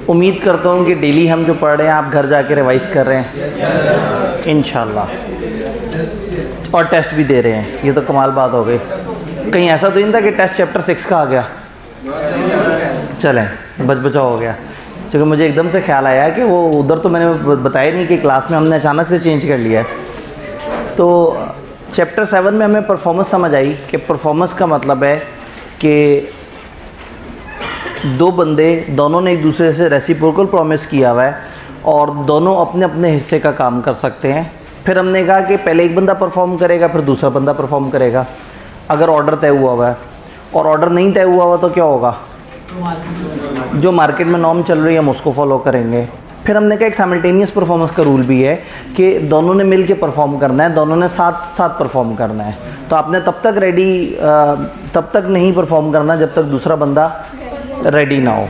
उम्मीद करता हूँ कि डेली हम जो पढ़ रहे हैं आप घर जाके रिवाइज कर रहे हैं इंशाल्लाह, और टेस्ट भी दे रहे हैं। ये तो कमाल बात हो गई। कहीं ऐसा तो नहीं था कि टेस्ट चैप्टर 6 का आ गया? चलें, बचा हो गया। क्योंकि मुझे एकदम से ख्याल आया कि वो उधर तो मैंने बताया नहीं कि क्लास में हमने अचानक से चेंज कर लिया है। तो चैप्टर 7 में हमें परफॉर्मेंस समझ आई कि परफॉर्मेंस का मतलब है कि दो बंदे, दोनों ने एक दूसरे से रेसिप्रोकल प्रॉमिस किया हुआ है और दोनों अपने अपने हिस्से का काम कर सकते हैं। फिर हमने कहा कि पहले एक बंदा परफॉर्म करेगा, फिर दूसरा बंदा परफॉर्म करेगा, अगर ऑर्डर तय हुआ हुआ है। और ऑर्डर नहीं तय हुआ हुआ तो क्या होगा? जो मार्केट में नॉर्म चल रही है हम उसको फॉलो करेंगे। फिर हमने कहा एक साइमल्टेनियस परफॉर्मेंस का रूल भी है कि दोनों ने मिल के परफॉर्म करना है, दोनों ने साथ साथ परफॉर्म करना है। तो आपने तब तक नहीं परफॉर्म करना जब तक दूसरा बंदा रेडी ना हो।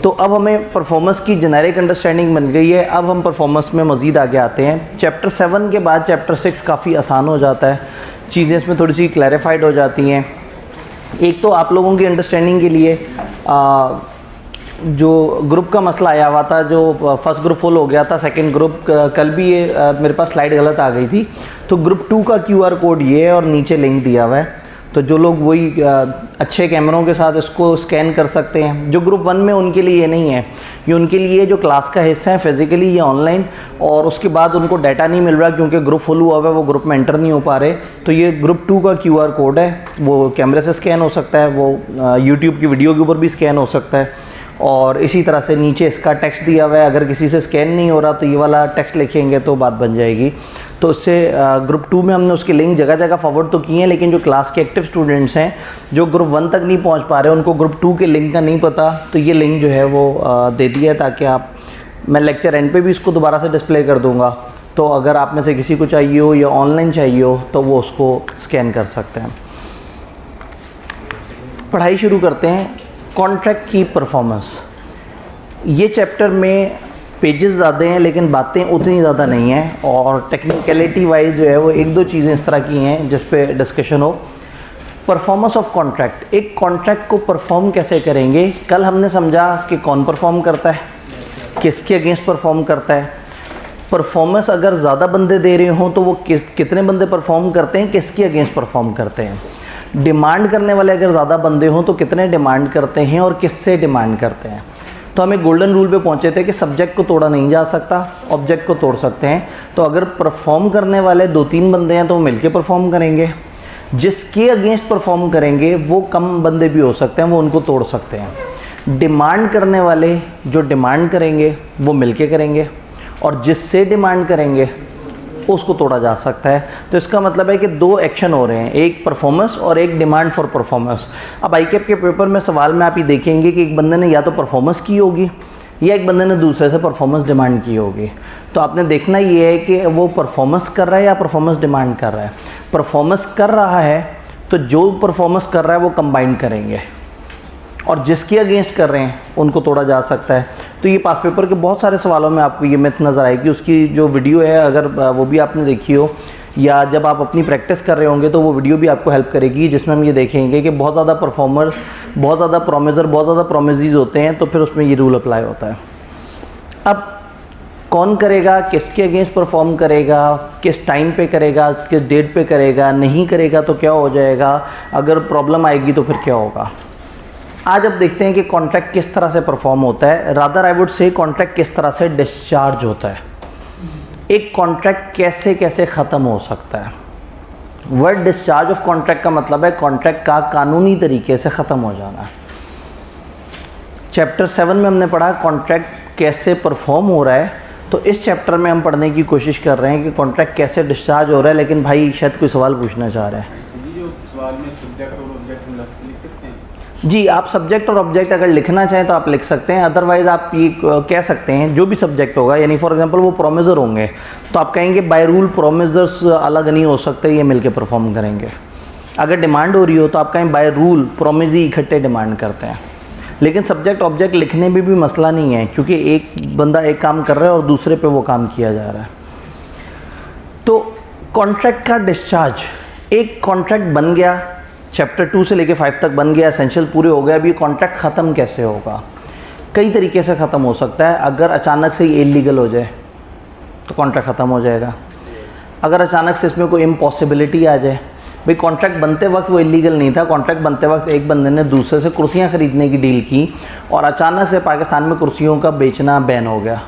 तो अब हमें परफॉर्मेंस की जेनेरिक अंडरस्टैंडिंग बन गई है। अब हम परफॉर्मेंस में मज़ीद आगे आते हैं। चैप्टर 7 के बाद चैप्टर 6 काफ़ी आसान हो जाता है, चीज़ें इसमें थोड़ी सी क्लैरिफाइड हो जाती हैं। एक तो आप लोगों की अंडरस्टैंडिंग के लिए जो ग्रुप का मसला आया हुआ था, जो फर्स्ट ग्रुप फुल हो गया था, सेकंड ग्रुप कल भी ये मेरे पास स्लाइड गलत आ गई थी। तो ग्रुप 2 का QR कोड ये है और नीचे लिंक दिया हुआ है। तो जो लोग वही अच्छे कैमरों के साथ इसको स्कैन कर सकते हैं। जो ग्रुप 1 में उनके लिए ये नहीं है, ये उनके लिए जो क्लास का हिस्सा है फिज़िकली या ऑनलाइन, और उसके बाद उनको डाटा नहीं मिल रहा क्योंकि ग्रुप फुल हुआ हुआ है, वो ग्रुप में एंटर नहीं हो पा रहे। तो ये ग्रुप 2 का QR कोड है, वो कैमरे से स्कैन हो सकता है, वो यूट्यूब की वीडियो के ऊपर भी स्कैन हो सकता है। और इसी तरह से नीचे इसका टेक्स्ट दिया हुआ है, अगर किसी से स्कैन नहीं हो रहा तो ये वाला टेक्स्ट लिखेंगे तो बात बन जाएगी। तो इससे ग्रुप 2 में हमने उसके लिंक जगह जगह फॉरवर्ड तो किए हैं, लेकिन जो क्लास के एक्टिव स्टूडेंट्स हैं जो ग्रुप 1 तक नहीं पहुंच पा रहे, उनको ग्रुप 2 के लिंक का नहीं पता, तो ये लिंक जो है वो दे दिया है ताकि आप, मैं लेक्चर एंड पे भी इसको दोबारा से डिस्प्ले कर दूँगा। तो अगर आप में से किसी को चाहिए हो या ऑनलाइन चाहिए हो तो वो उसको स्कैन कर सकते हैं। पढ़ाई शुरू करते हैं। कॉन्ट्रैक्ट की परफॉर्मेंस, ये चैप्टर में पेजेस ज़्यादा हैं लेकिन बातें उतनी ज़्यादा नहीं हैं, और टेक्निकलिटी वाइज जो है वो एक दो चीज़ें इस तरह की हैं जिस पे डिस्कशन हो। परफॉर्मेंस ऑफ कॉन्ट्रैक्ट, एक कॉन्ट्रैक्ट को परफॉर्म कैसे करेंगे। कल हमने समझा कि कौन परफॉर्म करता है, किसके अगेंस्ट परफॉर्म करता है। परफॉर्मेंस अगर ज़्यादा बंदे दे रहे हों तो वो कितने बंदे परफॉर्म करते हैं, किसके अगेंस्ट परफॉर्म करते हैं। डिमांड करने वाले अगर ज़्यादा बंदे हों तो कितने डिमांड करते हैं और किससे डिमांड करते हैं। तो हम एक गोल्डन रूल पे पहुंचे थे कि सब्जेक्ट को तोड़ा नहीं जा सकता, ऑब्जेक्ट को तोड़ सकते हैं। तो अगर परफॉर्म करने वाले 2-3 बंदे हैं तो वो मिलके परफॉर्म करेंगे, जिसके अगेंस्ट परफॉर्म करेंगे वो कम बंदे भी हो सकते हैं, वो उनको तोड़ सकते हैं। डिमांड करने वाले जो डिमांड करेंगे वो मिलके करेंगे, और जिससे डिमांड करेंगे उसको तोड़ा जा सकता है। तो इसका मतलब है कि 2 एक्शन हो रहे हैं, एक परफॉर्मेंस और एक डिमांड फॉर परफॉर्मेंस। अब ICAP के पेपर में सवाल में आप ये देखेंगे कि एक बंदे ने या तो परफॉर्मेंस की होगी या एक बंदे ने दूसरे से परफॉर्मेंस डिमांड की होगी। तो आपने देखना ये है कि वो परफॉर्मेंस कर रहा है या परफॉर्मेंस डिमांड कर रहा है। परफॉर्मेंस कर रहा है तो जो परफॉर्मेंस कर रहा है वो कंबाइन करेंगे, और जिसके अगेंस्ट कर रहे हैं उनको तोड़ा जा सकता है। तो ये पास पेपर के बहुत सारे सवालों में आपको ये मिथ नज़र आएगी। उसकी जो वीडियो है अगर वो भी आपने देखी हो, या जब आप अपनी प्रैक्टिस कर रहे होंगे तो वो वीडियो भी आपको हेल्प करेगी, जिसमें हम ये देखेंगे कि बहुत ज़्यादा परफॉर्मर्स, बहुत ज़्यादा प्रोमिसर, बहुत ज़्यादा प्रोमिसीज होते हैं, तो फिर उसमें ये रूल अप्लाई होता है। अब कौन करेगा, किसके अगेंस्ट परफॉर्म करेगा, किस टाइम पे करेगा, किस डेट पे करेगा, नहीं करेगा तो क्या हो जाएगा, अगर प्रॉब्लम आएगी तो फिर क्या होगा। आज अब देखते हैं कि कॉन्ट्रैक्ट किस तरह से परफॉर्म होता है। Rather I would say contract किस तरह से डिस्चार्ज होता है। एक कॉन्ट्रैक्ट कैसे कैसे ख़त्म हो सकता है। वर्ड डिस्चार्ज ऑफ कॉन्ट्रैक्ट का मतलब है कॉन्ट्रैक्ट का कानूनी तरीके से ख़त्म हो जाना। चैप्टर 7 में हमने पढ़ा कॉन्ट्रैक्ट कैसे परफॉर्म हो रहा है, तो इस चैप्टर में हम पढ़ने की कोशिश कर रहे हैं कि कॉन्ट्रैक्ट कैसे डिस्चार्ज हो रहा है। लेकिन भाई शायद कोई सवाल पूछना चाह रहे हैं। जी, आप सब्जेक्ट और ऑब्जेक्ट अगर लिखना चाहें तो आप लिख सकते हैं, अदरवाइज़ आप ये कह सकते हैं जो भी सब्जेक्ट होगा, यानी फॉर एग्जांपल वो प्रोमिसर होंगे तो आप कहेंगे बाय रूल प्रोमिसर्स अलग नहीं हो सकते, ये मिलके परफॉर्म करेंगे। अगर डिमांड हो रही हो तो आप कहें बाय रूल प्रोमिसी इकट्ठे डिमांड करते हैं। लेकिन सब्जेक्ट ऑब्जेक्ट लिखने में भी मसला नहीं है, क्योंकि एक बंदा एक काम कर रहा है और दूसरे पे वो काम किया जा रहा है। तो कॉन्ट्रैक्ट का डिस्चार्ज, एक कॉन्ट्रैक्ट बन गया, चैप्टर 2 से लेके 5 तक बन गया, एसेंशियल पूरे हो गए, अभी कॉन्ट्रैक्ट ख़त्म कैसे होगा। कई तरीके से ख़त्म हो सकता है। अगर अचानक से ये इलीगल हो जाए तो कॉन्ट्रैक्ट ख़त्म हो जाएगा। अगर अचानक से इसमें कोई इम्पॉसिबिलिटी आ जाए, भाई कॉन्ट्रैक्ट बनते वक्त वो इलीगल नहीं था, कॉन्ट्रैक्ट बनते वक्त एक बंदे ने दूसरे से कुर्सियाँ ख़रीदने की डील की और अचानक से पाकिस्तान में कुर्सियों का बेचना बैन हो गया,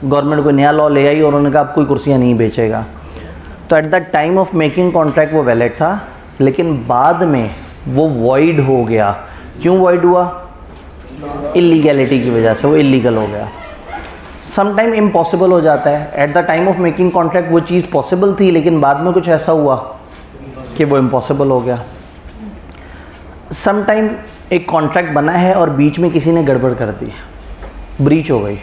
गवर्नमेंट कोई नया लॉ ले आई और उन्होंने कहा अब कोई कुर्सियाँ नहीं बेचेगा, तो eight the time of making contract वो वैलिड था, लेकिन बाद में वो वॉइड हो गया। क्यों वॉइड हुआ? इलीगैलिटी की वजह से वो इलीगल हो गया। समटाइम इम्पॉसिबल हो जाता है। Eight the time of making contract वो चीज़ पॉसिबल थी, लेकिन बाद में कुछ ऐसा हुआ कि वो इम्पॉसिबल हो गया। समटाइम एक कॉन्ट्रैक्ट बना है और बीच में किसी ने गड़बड़ कर दी, ब्रीच हो गई।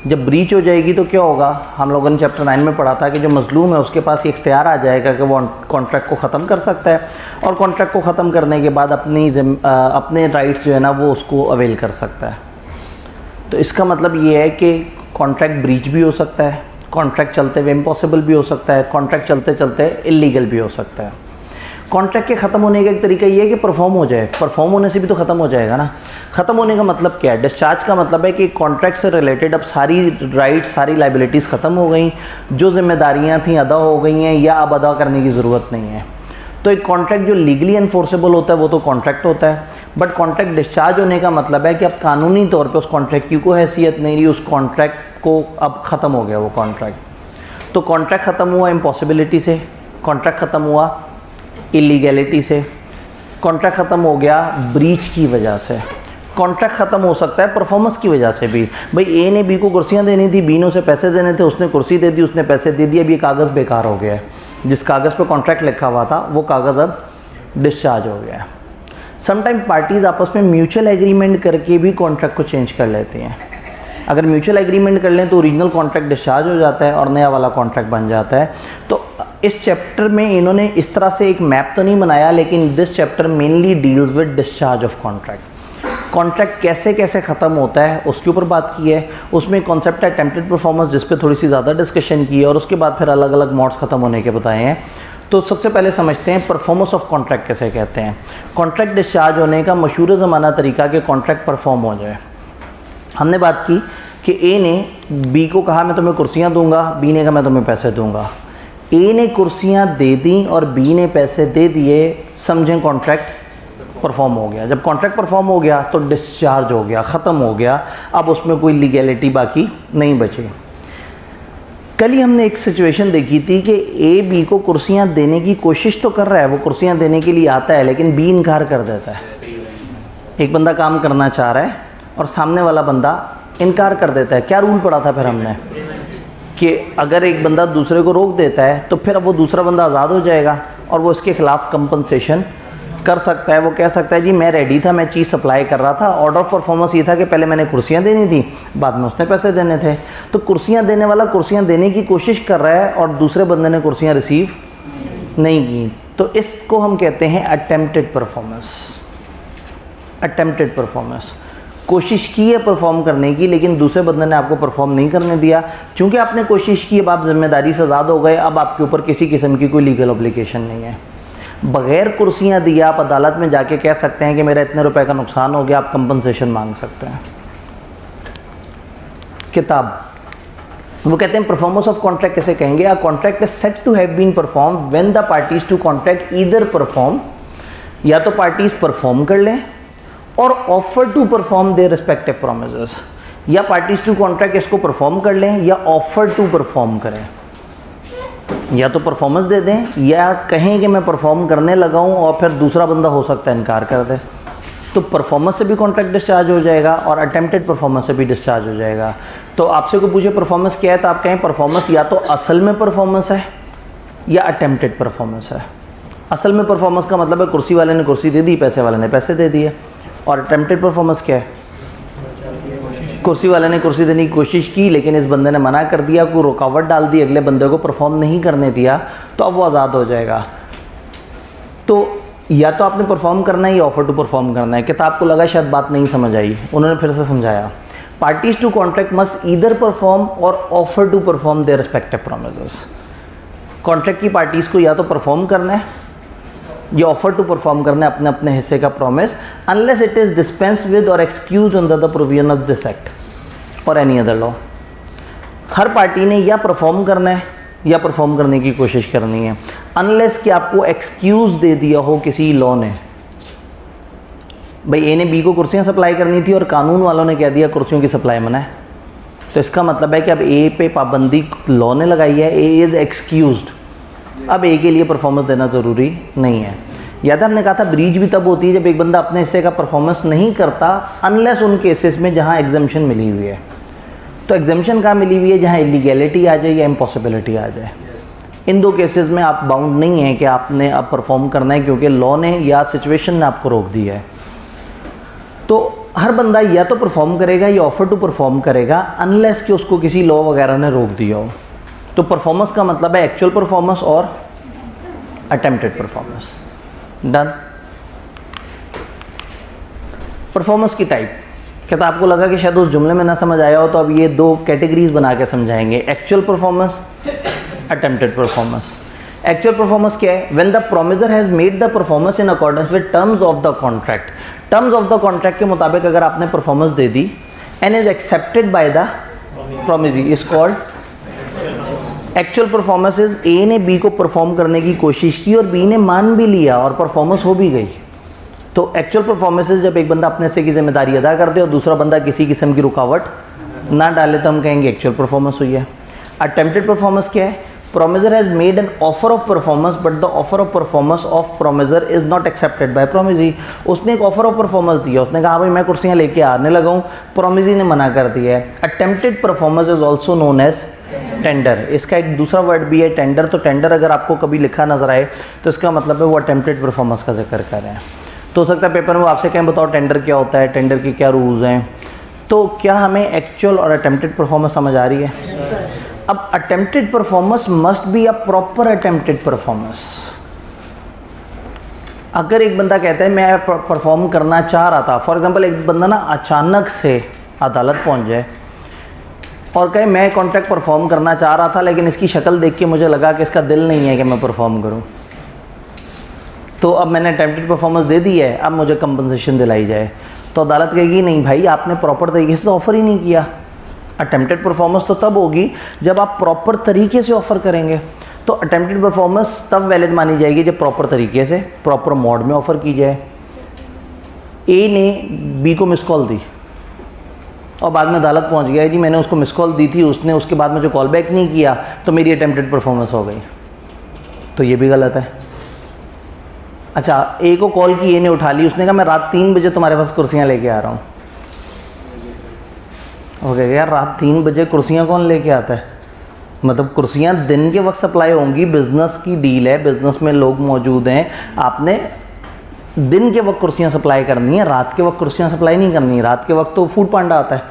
जब ब्रीच हो जाएगी तो क्या होगा? हम लोगों ने चैप्टर 9 में पढ़ा था कि जो मजलूम है उसके पास इख्तियार आ जाएगा कि वो कॉन्ट्रैक्ट को ख़त्म कर सकता है और कॉन्ट्रैक्ट को ख़त्म करने के बाद अपने राइट्स जो है ना वो उसको अवेल कर सकता है। तो इसका मतलब ये है कि कॉन्ट्रैक्ट ब्रीच भी हो सकता है, कॉन्ट्रैक्ट चलते हुए इम्पॉसिबल भी हो सकता है, कॉन्ट्रैक्ट चलते चलते इलीगल भी हो सकता है। कॉन्ट्रैक्ट के ख़त्म होने का एक तरीका ये है कि परफॉर्म हो जाए। परफॉर्म होने से भी तो ख़त्म हो जाएगा ना। ख़त्म होने का मतलब क्या है? डिस्चार्ज का मतलब है कि कॉन्ट्रैक्ट से रिलेटेड अब सारी राइट्स, सारी लाइबिलिटीज़ ख़त्म हो गई, जो जिम्मेदारियाँ थी अदा हो गई हैं या अब अदा करने की ज़रूरत नहीं है। तो एक कॉन्ट्रैक्ट जो लीगली एनफोर्सेबल होता है वो तो कॉन्ट्रैक्ट होता है, बट कॉन्ट्रैक्ट डिस्चार्ज होने का मतलब है कि अब कानूनी तौर पर उस कॉन्ट्रैक्ट की कोई हैसियत नहीं रही, उस कॉन्ट्रैक्ट को अब ख़त्म हो गया वो कॉन्ट्रैक्ट। तो कॉन्ट्रैक्ट ख़त्म हुआ इम्पॉसिबिलिटी से, कॉन्ट्रैक्ट ख़त्म हुआ इलीगैलिटी से, कॉन्ट्रैक्ट ख़त्म हो गया ब्रीच की वजह से, कॉन्ट्रैक्ट ख़त्म हो सकता है परफॉर्मेंस की वजह से भी। भाई ए ने बी को कुर्सियाँ देनी थी, बी ने उसे पैसे देने थे, उसने कुर्सी दे दी, उसने पैसे दे दिए, अब ये कागज़ बेकार हो गया है। जिस कागज़ पे कॉन्ट्रैक्ट लिखा हुआ था वो कागज़ अब डिस्चार्ज हो गया है। समटाइम पार्टीज़ आपस में म्यूचुअल एग्रीमेंट करके भी कॉन्ट्रैक्ट को चेंज कर लेती हैं। अगर म्यूचुअल एग्रीमेंट कर लें तो ओरिजिनल कॉन्ट्रैक्ट डिस्चार्ज हो जाता है और नया वाला कॉन्ट्रैक्ट बन जाता है। तो इस चैप्टर में इन्होंने इस तरह से एक मैप तो नहीं बनाया, लेकिन this chapter mainly deals with discharge of contract. Contract कैसे कैसे ख़त्म होता है उसके ऊपर बात की है। उसमें कॉन्सेप्ट है अटेम्प्टेड परफॉर्मेंस, जिस पे थोड़ी सी ज़्यादा डिस्कशन की है, और उसके बाद फिर अलग अलग मोड्स ख़त्म होने के बताए हैं। तो सबसे पहले समझते हैं परफॉर्मेंस ऑफ कॉन्ट्रैक्ट कैसे कहते हैं। कॉन्ट्रैक्ट डिस्चार्ज होने का मशहूर ज़माना तरीका कि कॉन्ट्रैक्ट परफॉर्म हो जाए। हमने बात की कि ए ने बी को कहा मैं तुम्हें कुर्सियाँ दूंगा, बी ने कहा मैं तुम्हें पैसे दूंगा। ए ने कुर्सियाँ दे दी और बी ने पैसे दे दिए, समझें कॉन्ट्रैक्ट परफॉर्म हो गया। जब कॉन्ट्रैक्ट परफॉर्म हो गया तो डिस्चार्ज हो गया, ख़त्म हो गया, अब उसमें कोई लीगैलिटी बाकी नहीं बची। कल ही हमने एक सिचुएशन देखी थी कि ए बी को कुर्सियाँ देने की कोशिश तो कर रहा है, वो कुर्सियाँ देने के लिए आता है, लेकिन बी इनकार कर देता है। एक बंदा काम करना चाह रहा है और सामने वाला बंदा इनकार कर देता है। क्या रूल पढ़ा था फिर हमने कि अगर एक बंदा दूसरे को रोक देता है तो फिर अब वो दूसरा बंदा आज़ाद हो जाएगा और वो इसके ख़िलाफ़ कंपनसेशन कर सकता है। वो कह सकता है जी मैं रेडी था, मैं चीज़ सप्लाई कर रहा था, ऑर्डर ऑफ परफॉर्मेंस ये था कि पहले मैंने कुर्सियाँ देनी थी, बाद में उसने पैसे देने थे। तो कुर्सियाँ देने वाला कुर्सियाँ देने की कोशिश कर रहा है और दूसरे बंदे ने कुर्सियाँ रिसीव नहीं की, तो इसको हम कहते हैं अटेम्प्टेड परफॉर्मेंस। अटेम्प्टेड परफॉर्मेंस, कोशिश की है परफॉर्म करने की, लेकिन दूसरे बंदे ने आपको परफॉर्म नहीं करने दिया। चूँकि आपने कोशिश की, अब आप जिम्मेदारी से आज़ाद हो गए, अब आपके ऊपर किसी किस्म की कोई लीगल ऑब्लिगेशन नहीं है। बग़ैर कुर्सियाँ दिए आप अदालत में जाके कह सकते हैं कि मेरा इतने रुपए का नुकसान हो गया, आप कंपनसेशन मांग सकते हैं। किताब वो कहते हैं परफॉर्मेंस ऑफ कॉन्ट्रैक्ट कैसे कहेंगे? A contract is said to have been perform when the parties to contract either perform, या तो पार्टीज परफॉर्म कर लें और offer to perform their respective promises, या पार्टीज टू कॉन्ट्रैक्ट इसको परफॉर्म कर लें या ऑफर टू परफॉर्म करें। या तो परफॉर्मेंस दे दें या कहें कि मैं परफॉर्म करने लगा हूं और फिर दूसरा बंदा हो सकता है इनकार कर दे। तो परफॉर्मेंस से भी कॉन्ट्रैक्ट डिस्चार्ज हो जाएगा और अटेम्प्टेड परफॉर्मेंस से भी डिस्चार्ज हो जाएगा। तो आपसे कोई पूछे परफॉर्मेंस क्या है तो आप कहें परफॉर्मेंस या तो असल में परफॉर्मेंस है या अटेम्प्टेड परफॉर्मेंस है। असल में परफॉर्मेंस का मतलब है कुर्सी वाले ने कुर्सी दे दी, पैसे वाले ने पैसे दे दिए। और अटेम्प्टेड परफॉर्मेंस क्या है? कुर्सी वाले ने कुर्सी देने की कोशिश की लेकिन इस बंदे ने मना कर दिया, कोई रुकावट डाल दी, अगले बंदे को परफॉर्म नहीं करने दिया, तो अब वो आज़ाद हो जाएगा। तो या तो आपने परफॉर्म करना है या ऑफर टू परफॉर्म करना है। किताब को लगा शायद बात नहीं समझ आई, उन्होंने फिर से समझाया। Parties to contract must either perform और offer to perform their respective promises. Contract की पार्टीज़ को या तो परफॉर्म करना है ये ऑफर टू परफॉर्म करना है अपने अपने हिस्से का promise, unless it is dispense with और excuse under the provision of this act और एनी अदर लॉ। हर पार्टी ने या परफॉर्म करना है या परफॉर्म करने की कोशिश करनी है, अनलेस कि आपको एक्सक्यूज़ दे दिया हो किसी लॉ ने। भाई ए ने बी को कुर्सियाँ सप्लाई करनी थी और कानून वालों ने कह दिया कुर्सियों की सप्लाई मना है, तो इसका मतलब है कि अब ए पे पाबंदी लॉ ने लगाई है, ए इज़ एक्सक्यूज्ड, अब ए के लिए परफॉर्मेंस देना ज़रूरी नहीं है। याद है हमने कहा था ब्रीच भी तब होती है जब एक बंदा अपने हिस्से का परफॉर्मेंस नहीं करता, अनलेस उन केसेस में जहाँ एग्जम्पशन मिली हुई है। तो एग्जम्पशन कहाँ मिली हुई है? जहाँ इलीगैलिटी आ जाए या इम्पॉसिबिलिटी आ जाए। इन दो केसेस में आप बाउंड नहीं है कि आपने अब परफॉर्म करना है क्योंकि लॉ ने या सिचुएशन ने आपको रोक दिया है। तो हर बंदा या तो परफॉर्म करेगा या ऑफर टू परफॉर्म करेगा, अनलेस कि उसको किसी लॉ वगैरह ने रोक दिया हो। तो परफॉर्मेंस का मतलब है एक्चुअल परफॉर्मेंस और अटेम्प्टेड परफॉर्मेंस। डन। परफॉर्मेंस की टाइप, क्या तो आपको लगा कि शायद उस जुमले में ना समझ आया हो, तो अब ये दो कैटेगरीज बना के समझाएंगे, actual performance, attempted performance. Actual performance क्या है? When the promisor has made the performance in accordance with terms of the contract. Terms of the contract के मुताबिक अगर आपने performance they the and is accepted by the promissory is called actual performance. Is a ने B को perform करने की कोशिश की और बी ने मान भी लिया और परफॉर्मेंस हो भी गई। तो एक्चुअल परफॉर्मेंस जब एक बंदा अपने से की जिम्मेदारी अदा कर दे और दूसरा बंदा किसी किस्म की रुकावट ना डाले तो हम कहेंगे एक्चुअल परफॉर्मेंस हुई है। अटेम्प्टेड परफॉर्मेंस क्या है? Promisor has made an offer of performance but the offer of performance of promisor is not accepted by promissory. उसने एक ऑफर ऑफ परफॉर्मेंस दिया, उसने कहा भाई मैं कुर्सियाँ लेके आने लगा हूँ, प्रोमिसरी ने मना कर दिया है। Attempted performance is also known as tender. इसका एक दूसरा वर्ड भी है टेंडर। तो टेंडर अगर आपको कभी लिखा नजर आए तो इसका मतलब है वो अटेम्प्टेड परफॉर्मेंस का जिक्र कर रहे हैं। तो हो सकता है पेपर में आपसे कहें बताओ टेंडर क्या होता है, टेंडर के क्या रूल्स हैं। तो क्या हमें एक्चुअल और अटेम्प्टेड परफॉर्मेंस समझ आ रही है? अब attempted performance must be a proper attempted performance. अगर एक बंदा कहता है मैं परफॉर्म करना चाह रहा था, फॉर एग्जांपल एक बंदा ना अचानक से अदालत पहुंच जाए और कहे मैं कॉन्ट्रैक्ट परफॉर्म करना चाह रहा था लेकिन इसकी शक्ल देख के मुझे लगा कि इसका दिल नहीं है कि मैं परफॉर्म करूं, तो अब मैंने अटेम्प्टेड परफॉर्मेंस दे दी है, अब मुझे कंपनसेशन दिलाई जाए। तो अदालत कहेगी नहीं भाई आपने प्रॉपर तरीके से ऑफ़र ही नहीं किया। अटेम्प्टेड परफॉर्मेंस तो तब होगी जब आप प्रॉपर तरीके से ऑफ़र करेंगे। तो अटेम्प्टेड परफॉर्मेंस तब वैलिड मानी जाएगी जब प्रॉपर तरीके से प्रॉपर मोड में ऑफ़र की जाए। ए ने बी को मिस कॉल दी और बाद में अदालत पहुंच गया जी मैंने उसको मिस कॉल दी थी, उसने उसके बाद मुझे कॉल बैक नहीं किया, तो मेरी अटेम्प्टेड परफॉर्मेंस हो गई। तो ये भी गलत है। अच्छा ए को कॉल की, ए ने उठा ली, उसने कहा मैं रात 3 बजे तुम्हारे पास कुर्सियाँ लेके आ रहा हूँ। ओके यार रात 3 बजे कुर्सियाँ कौन लेके आता है? मतलब कुर्सियाँ दिन के वक्त सप्लाई होंगी, बिज़नेस की डील है, बिज़नेस में लोग मौजूद हैं, आपने दिन के वक्त कुर्सियाँ सप्लाई करनी है, रात के वक्त कुर्सियाँ सप्लाई नहीं करनी है। रात के वक्त तो फूड पांडा आता है,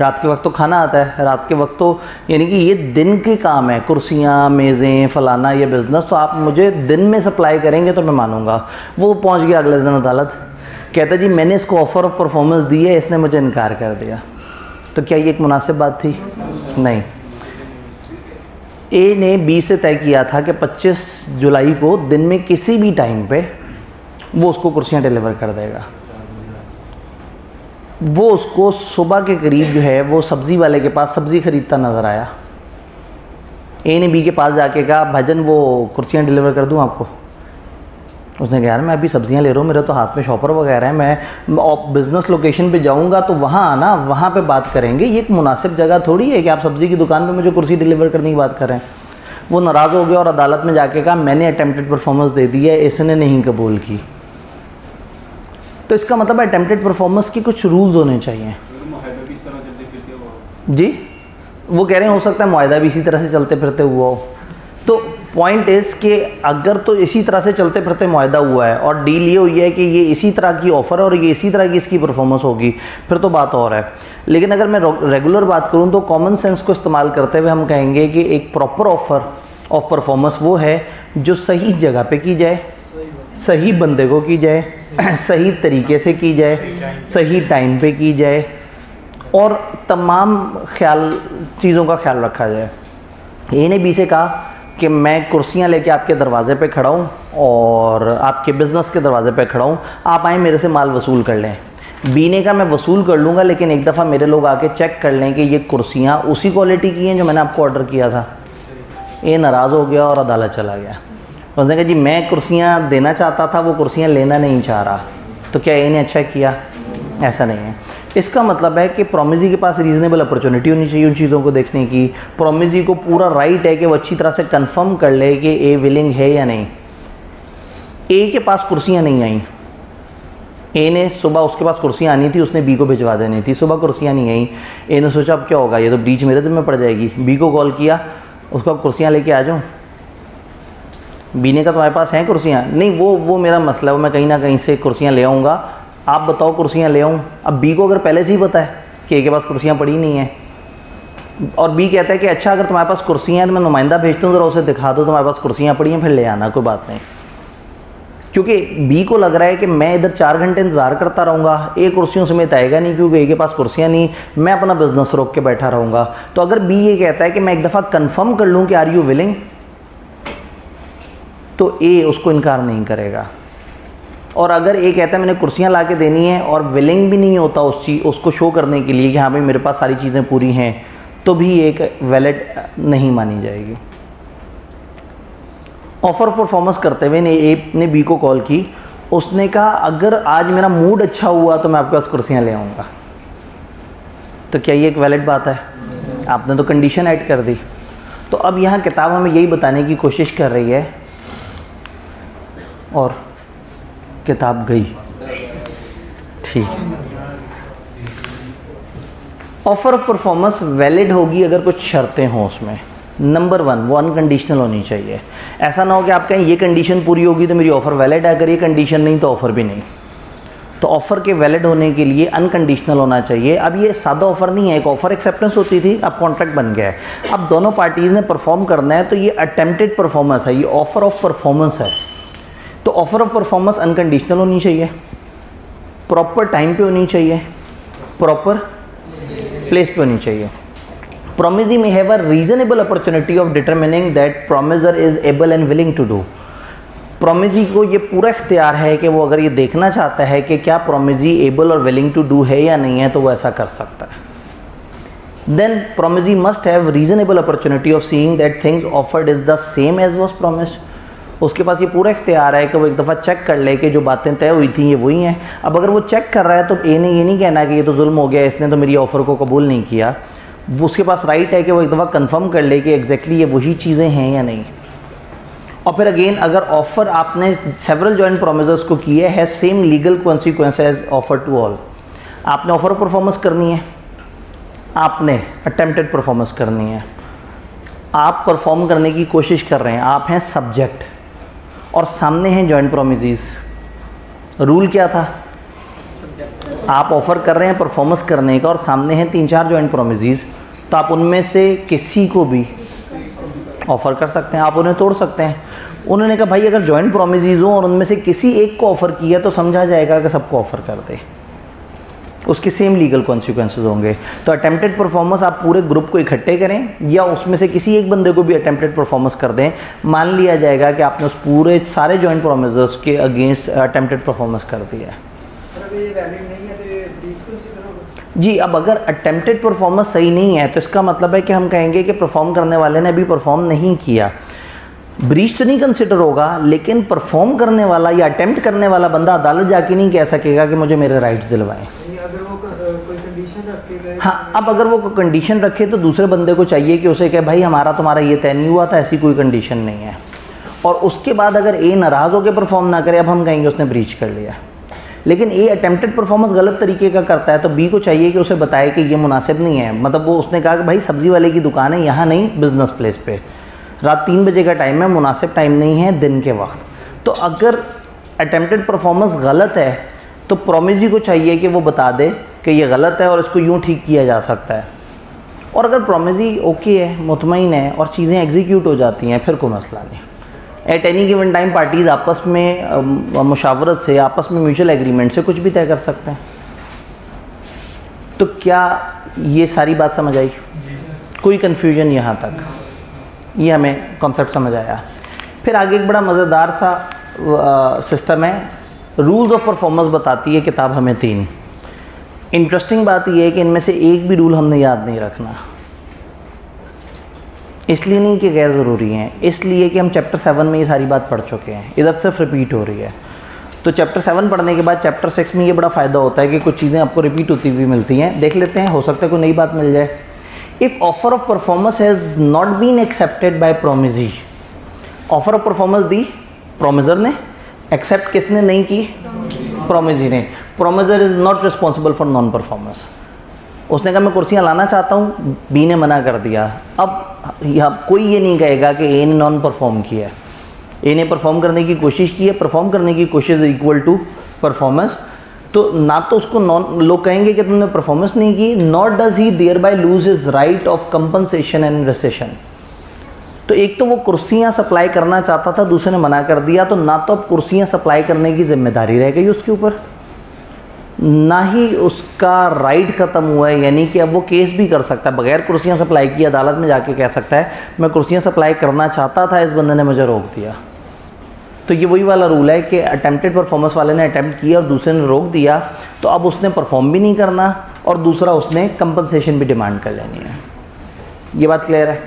रात के वक्त तो खाना आता है, रात के वक्त तो यानी कि ये दिन के काम है, कुर्सियाँ मेज़ें फलाना ये बिज़नेस, तो आप मुझे दिन में सप्लाई करेंगे तो मैं मानूंगा। वो पहुँच गया अगले दिन अदालत, कहता जी मैंने इसको ऑफ़र ऑफ परफॉर्मेंस दी है, इसने मुझे इनकार कर दिया। तो क्या ये एक मुनासिब बात थी? नहीं। ए ने बी से तय किया था कि 25 जुलाई को दिन में किसी भी टाइम पे वो उसको कुर्सियाँ डिलीवर कर देगा। वो उसको सुबह के करीब जो है वो सब्ज़ी वाले के पास सब्ज़ी ख़रीदता नज़र आया। ए ने बी के पास जाके कहा भाईजान वो कुर्सियाँ डिलीवर कर दूँ आपको? उसने कहा यार मैं अभी सब्जियां ले रहा हूँ, मेरे तो हाथ में शॉपर वगैरह है, मैं बिज़नेस लोकेशन पे जाऊँगा तो वहाँ आना, वहाँ पे बात करेंगे। ये एक मुनासिब जगह थोड़ी है कि आप सब्ज़ी की दुकान पे मुझे कुर्सी डिलीवर करने की बात कर रहे हैं। वो नाराज़ हो गया और अदालत में जाके कहा मैंने अटेम्प्टेड परफॉर्मेंस दे दी है, इसने नहीं कबूल की। तो इसका मतलब अटेम्प्टेड परफॉर्मेंस के कुछ रूल्स होने चाहिए। जी वो कह रहे हैं हो सकता है मुआहदा भी इसी तरह से चलते फिरते हुआ हो। तो पॉइंट इज़ कि अगर तो इसी तरह से चलते फिरते मुआहदा हुआ है और डील ये हुई है कि ये इसी तरह की ऑफ़र है और ये इसी तरह की इसकी परफॉर्मेंस होगी, फिर तो बात और है। लेकिन अगर मैं रेगुलर बात करूं तो कॉमन सेंस को इस्तेमाल करते हुए हम कहेंगे कि एक प्रॉपर ऑफ़र ऑफ परफॉर्मेंस वो है जो सही जगह पे की जाए, सही बंदे को की जाए, सही तरीके से की जाए, सही टाइम पे की जाए और तमाम चीज़ों का ख्याल रखा जाए। ए ने बी से कहा कि मैं कुर्सियाँ लेके आपके दरवाज़े पे खड़ा हूँ और आपके बिज़नेस के दरवाज़े पे खड़ा हूँ, आप आएँ मेरे से माल वसूल कर लें। बी ने कहा मैं वसूल कर लूँगा, लेकिन एक दफ़ा मेरे लोग आके चेक कर लें कि ये कुर्सियाँ उसी क्वालिटी की हैं जो मैंने आपको ऑर्डर किया था। ये नाराज़ हो गया और अदालत चला गया। उसने कहा जी मैं कुर्सियाँ देना चाहता था, वो कुर्सियाँ लेना नहीं चाह रहा, तो क्या इन्हें अच्छा किया? ऐसा नहीं है। इसका मतलब है कि प्रोमिजी के पास रीज़नेबल अपॉर्चुनिटी होनी चाहिए उन चीज़ों को देखने की। प्रोमिजी को पूरा राइट है कि वो अच्छी तरह से कंफर्म कर ले कि ए विलिंग है या नहीं। ए के पास कुर्सियाँ नहीं आई, ए ने सुबह उसके पास कुर्सियाँ आनी थी, उसने बी को भिजवा देनी थी, सुबह कुर्सियाँ नहीं आई। ए ने सोचा अब क्या होगा, ये तो ब्रीच मेरे ज़िम्मे पड़ जाएगी। बी को कॉल किया, उसको अब कुर्सियाँ लेके आ जाऊँ। बी ने कहा तुम्हारे पास हैं कुर्सियाँ? नहीं, वो मेरा मसला है, वो मैं कहीं ना कहीं से कुर्सियाँ ले आऊँगा, आप बताओ कुर्सियाँ ले आऊँ। अब बी को अगर पहले से ही पता है कि ए के पास कुर्सियाँ पड़ी नहीं हैं, और बी कहता है कि अच्छा अगर तुम्हारे पास कुर्सियाँ हैं तो मैं नुमाइंदा भेजता हूँ, ज़रा उसे दिखा दो तुम्हारे पास कुर्सियाँ पड़ी हैं, फिर ले आना, कोई बात नहीं। क्योंकि बी को लग रहा है कि मैं इधर 4 घंटे इंतज़ार करता रहूँगा, ए कुर्सियों समेत आएगा नहीं क्योंकि ए के पास कुर्सियाँ नहीं, मैं अपना बिज़नेस रोक के बैठा रहूँगा। तो अगर बी ये कहता है कि मैं एक दफ़ा कंफर्म कर लूँ कि आर यू विलिंग, तो ए उसको इनकार नहीं करेगा। और अगर ए कहता है मैंने कुर्सियाँ ला के देनी है और विलिंग भी नहीं होता उस चीज़ उसको शो करने के लिए कि हाँ भाई मेरे पास सारी चीज़ें पूरी हैं, तो भी एक वैलिड नहीं मानी जाएगी। ऑफ़र परफॉर्मेंस करते हुए ए ने बी को कॉल की, उसने कहा अगर आज मेरा मूड अच्छा हुआ तो मैं आपके पास कुर्सियाँ ले आऊँगा। तो क्या ये एक वैलिड बात है? आपने तो कंडीशन ऐड कर दी। तो अब यहाँ किताब हमें यही बताने की कोशिश कर रही है, और किताब गई, ठीक है। ऑफर ऑफ परफॉर्मेंस वैलिड होगी अगर कुछ शर्तें हों उसमें। नंबर 1, वो अनकंडीशनल होनी चाहिए। ऐसा ना हो कि आप कहें ये कंडीशन पूरी होगी तो मेरी ऑफ़र वैलिड है, अगर ये कंडीशन नहीं तो ऑफ़र भी नहीं। तो ऑफ़र के वैलिड होने के लिए अनकंडीशनल होना चाहिए। अब ये सादा ऑफ़र नहीं है, एक ऑफ़र एक्सेप्टेंस होती थी, अब कॉन्ट्रैक्ट बन गया है। अब दोनों पार्टीज़ ने परफॉर्म करना है, तो ये अटेम्प्टेड परफॉर्मेंस है, ये ऑफ़र ऑफ परफॉर्मेंस है। तो ऑफ़र ऑफ परफॉर्मेंस अनकंडीशनल होनी चाहिए, प्रॉपर टाइम पे होनी चाहिए, प्रॉपर प्लेस पे होनी चाहिए। Promisee may have a reasonable opportunity of determining that promisor is able and willing to do. Promisee को ये पूरा इख्तियार है कि वो अगर ये देखना चाहता है कि क्या प्रोमिजी एबल और विलिंग टू डू है या नहीं है, तो वो ऐसा कर सकता है। Then promisee must have reasonable opportunity of seeing that things offered is the same as was promised. उसके पास ये पूरा इख्तियार है कि वो एक दफ़ा चेक कर ले कि जो बातें तय हुई थी ये वही हैं। अब अगर वो चेक कर रहा है तो ए ने ये नहीं कहना कि ये तो जुल्म हो गया, इसने तो मेरी ऑफ़र को कबूल नहीं किया। वो उसके पास राइट है कि वो एक दफ़ा कंफर्म कर ले कि एग्जैक्टली ये वही चीज़ें हैं या नहीं। और फिर अगेन अगर ऑफ़र आपने सेवरल जॉइंट प्रोमिजर्स को किए है, same legal consequence as offer to all. आपने ऑफ़र परफॉर्मेंस करनी है, आपने अटेम्प्टेड परफॉर्मेंस करनी है, आप परफॉर्म करने की कोशिश कर रहे हैं, आप हैं सब्जेक्ट और सामने हैं जॉइंट प्रोमिसेस। रूल क्या था? आप ऑफ़र कर रहे हैं परफॉर्मेंस करने का और सामने हैं 3-4 जॉइंट प्रोमिसेस, तो आप उनमें से किसी को भी ऑफ़र कर सकते हैं, आप उन्हें तोड़ सकते हैं। उन्होंने कहा भाई अगर जॉइंट प्रोमिसेस हों और उनमें से किसी एक को ऑफ़र किया तो समझा जाएगा कि सबको ऑफ़र कर दे, उसके सेम लीगल कॉन्सिक्वेंसेस होंगे। तो अटेम्प्टेड परफॉर्मेंस आप पूरे ग्रुप को इकट्ठे करें या उसमें से किसी एक बंदे को भी अटेम्प्टेड परफॉर्मेंस कर दें, मान लिया जाएगा कि आपने उस पूरे सारे जॉइंट प्रोमिसर्स के अगेंस्ट अटेम्प्टेड परफॉर्मेंस कर दिया है। जी, अब अगर अटेम्प्टेड परफॉर्मेंस सही नहीं है तो इसका मतलब है कि हम कहेंगे कि परफॉर्म करने वाले ने अभी परफॉर्म नहीं किया। ब्रीच तो नहीं कंसिडर होगा, लेकिन परफॉर्म करने वाला या अटेम्प्ट करने वाला बंदा अदालत जाके नहीं कह सकेगा कि मुझे मेरे राइट्स दिलवाएं। हाँ, अब अगर वो कंडीशन रखे तो दूसरे बंदे को चाहिए कि उसे कहे भाई हमारा तुम्हारा ये तय नहीं हुआ था, ऐसी कोई कंडीशन नहीं है। और उसके बाद अगर ए नाराज़ होकर परफॉर्म ना करे, अब हम कहेंगे उसने ब्रीच कर लिया। लेकिन ए अटेम्प्टेड परफॉर्मेंस गलत तरीके का करता है तो बी को चाहिए कि उसे बताए कि ये मुनासिब नहीं है। मतलब वो उसने कहा कि भाई सब्ज़ी वाले की दुकान है, यहाँ नहीं, बिज़नेस प्लेस पे, रात 3 बजे का टाइम है, मुनासिब टाइम नहीं है दिन के वक्त। तो अगर अटेम्प्टेड परफॉर्मेंस गलत है तो प्रोमिजी को चाहिए कि वो बता दे कि ये गलत है और इसको यूँ ठीक किया जा सकता है। और अगर प्रोमिजी ओके है, मुतमईन है और चीज़ें एग्जीक्यूट हो जाती हैं, फिर कोई मसला नहीं। At any given time parties आपस में मुशावरत से, आपस में म्यूचुअल एग्रीमेंट से कुछ भी तय कर सकते हैं। तो क्या ये सारी बात समझ आई? कोई कन्फ्यूजन यहाँ तक? ये हमें कॉन्सेप्ट समझ आया। फिर आगे एक बड़ा मज़ेदार सा सिस्टम है, रूल्स ऑफ परफॉर्मेंस बताती है किताब हमें 3। इंटरेस्टिंग बात यह है कि इनमें से एक भी रूल हमने याद नहीं रखना, इसलिए नहीं कि गैर ज़रूरी हैं, इसलिए कि हम चैप्टर 7 में ये सारी बात पढ़ चुके हैं, इधर सिर्फ रिपीट हो रही है। तो चैप्टर 7 पढ़ने के बाद चैप्टर 6 में ये बड़ा फ़ायदा होता है कि कुछ चीज़ें आपको रिपीट होती हुई मिलती हैं। देख लेते हैं, हो सकता है कोई नई बात मिल जाए। If offer of performance has not been accepted by promisee, offer of performance दी प्रोमिजर ने, एक्सेप्ट किसने नहीं की? प्रोमिजी ने। Promisor is not responsible for non performance. उसने कहा मैं कुर्सियाँ लाना चाहता हूँ, बी ने मना कर दिया। अब यहाँ कोई ये नहीं कहेगा कि ए ने नॉन परफॉर्म किया है, ए ने परफॉर्म करने की कोशिश की है, परफॉर्म करने की कोशिश इक्वल टू परफॉर्मेंस। तो ना तो उसको नॉन लोग कहेंगे कि तुमने परफॉर्मेंस नहीं की, not does he thereby lose his right of compensation and rescission. तो एक तो वो कुर्सियाँ सप्लाई करना चाहता था, दूसरे ने मना कर दिया, तो ना तो अब कुर्सियाँ सप्लाई करने की जिम्मेदारी रह गई उसके ऊपर, ना ही उसका राइट ख़त्म हुआ है, यानी कि अब वो केस भी कर सकता है बगैर कुर्सियाँ सप्लाई की, अदालत में जाके कह सकता है मैं कुर्सियाँ सप्लाई करना चाहता था, इस बंदे ने मुझे रोक दिया। तो ये वही वाला रूल है कि अटेम्प्टेड परफॉर्मेंस वाले ने अटेम्प्ट किया और दूसरे ने रोक दिया, तो अब उसने परफॉर्म भी नहीं करना और दूसरा उसने कंपनसेशन भी डिमांड कर लेनी है। ये बात क्लियर है?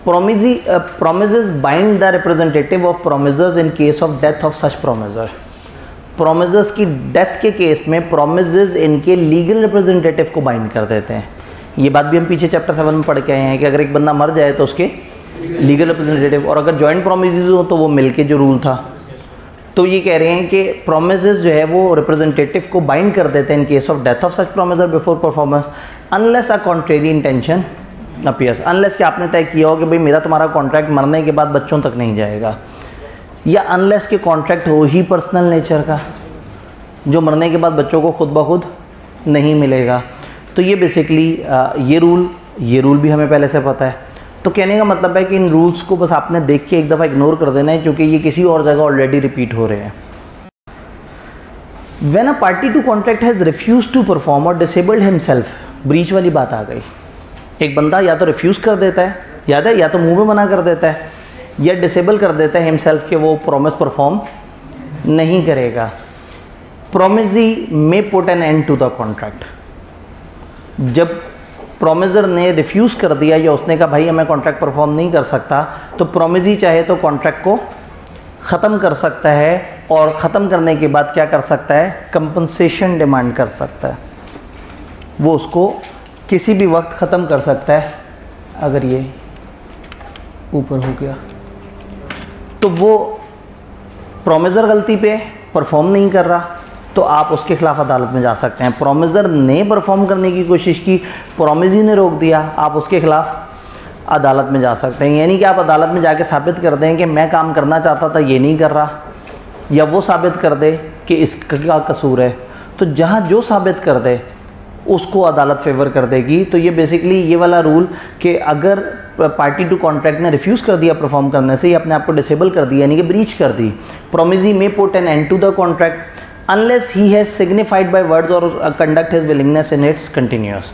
Promises bind the representative of promisors in case of death of such promisor. Promisors की डेथ के केस में प्रोमिसेस इनके लीगल रिप्रेजेंटेटिव को बाइंड कर देते हैं। ये बात भी हम पीछे चैप्टर 7 में पढ़ के आए हैं कि अगर एक बंदा मर जाए तो उसके लीगल रिप्रेजेंटेटिव, और अगर जॉइंट प्रोमिसेस हो तो वो मिलके जो रूल था। तो ये कह रहे हैं कि प्रोमिसेस जो है वो रिप्रेजेंटेटिव को बाइंड कर देते हैं इन case of death of such promisor before performance unless a contrary intention appears. Unless कि आपने तय किया हो कि भाई मेरा तुम्हारा कॉन्ट्रैक्ट मरने के बाद बच्चों तक नहीं जाएगा, या अनलेस के कॉन्ट्रैक्ट हो ही पर्सनल नेचर का जो मरने के बाद बच्चों को खुद ब खुद नहीं मिलेगा। तो ये बेसिकली ये रूल भी हमें पहले से पता है। तो कहने का मतलब है कि इन रूल्स को बस आपने देख के एक दफ़ा इग्नोर कर देना है, क्योंकि ये किसी और जगह ऑलरेडी रिपीट हो रहे हैं। When a party to contract has refuse to perform or disabled himself, breach वाली बात आ गई। एक बंदा या तो रिफ्यूज़ कर देता है, याद है, या तो मुंह में मना कर देता है, या डिसेबल कर देता है हिमसेल्फ के वो प्रॉमिस परफॉर्म नहीं करेगा। प्रोमिसी में put an end to the contract. जब प्रोमिसर ने रिफ्यूज़ कर दिया या उसने कहा भाई मैं कॉन्ट्रैक्ट परफॉर्म नहीं कर सकता, तो प्रोमिसी चाहे तो कॉन्ट्रैक्ट को ख़त्म कर सकता है, और ख़त्म करने के बाद क्या कर सकता है? कंपनसेशन डिमांड कर सकता है। वो उसको किसी भी वक्त ख़त्म कर सकता है। अगर ये ऊपर हो गया तो वो प्रोमिसर गलती पे परफॉर्म नहीं कर रहा, तो आप उसके खिलाफ अदालत में जा सकते हैं। प्रोमिसर ने परफॉर्म करने की कोशिश की, प्रोमिसी ने रोक दिया, आप उसके खिलाफ अदालत में जा सकते हैं। यानी कि आप अदालत में जाके साबित कर दें कि मैं काम करना चाहता था, ये नहीं कर रहा, या वो साबित कर दे कि इसका कसूर है। तो जहाँ जो साबित कर दे उसको अदालत फेवर कर देगी। तो ये बेसिकली ये वाला रूल कि अगर पार्टी टू कॉन्ट्रैक्ट ने रिफ्यूज़ कर दिया परफॉर्म करने से, या अपने आप को डिसेबल कर दिया, यानी कि ब्रीच कर दी, प्रोमिसी में put an end to the contract unless he has signified by words और conduct his willingness in its continuance.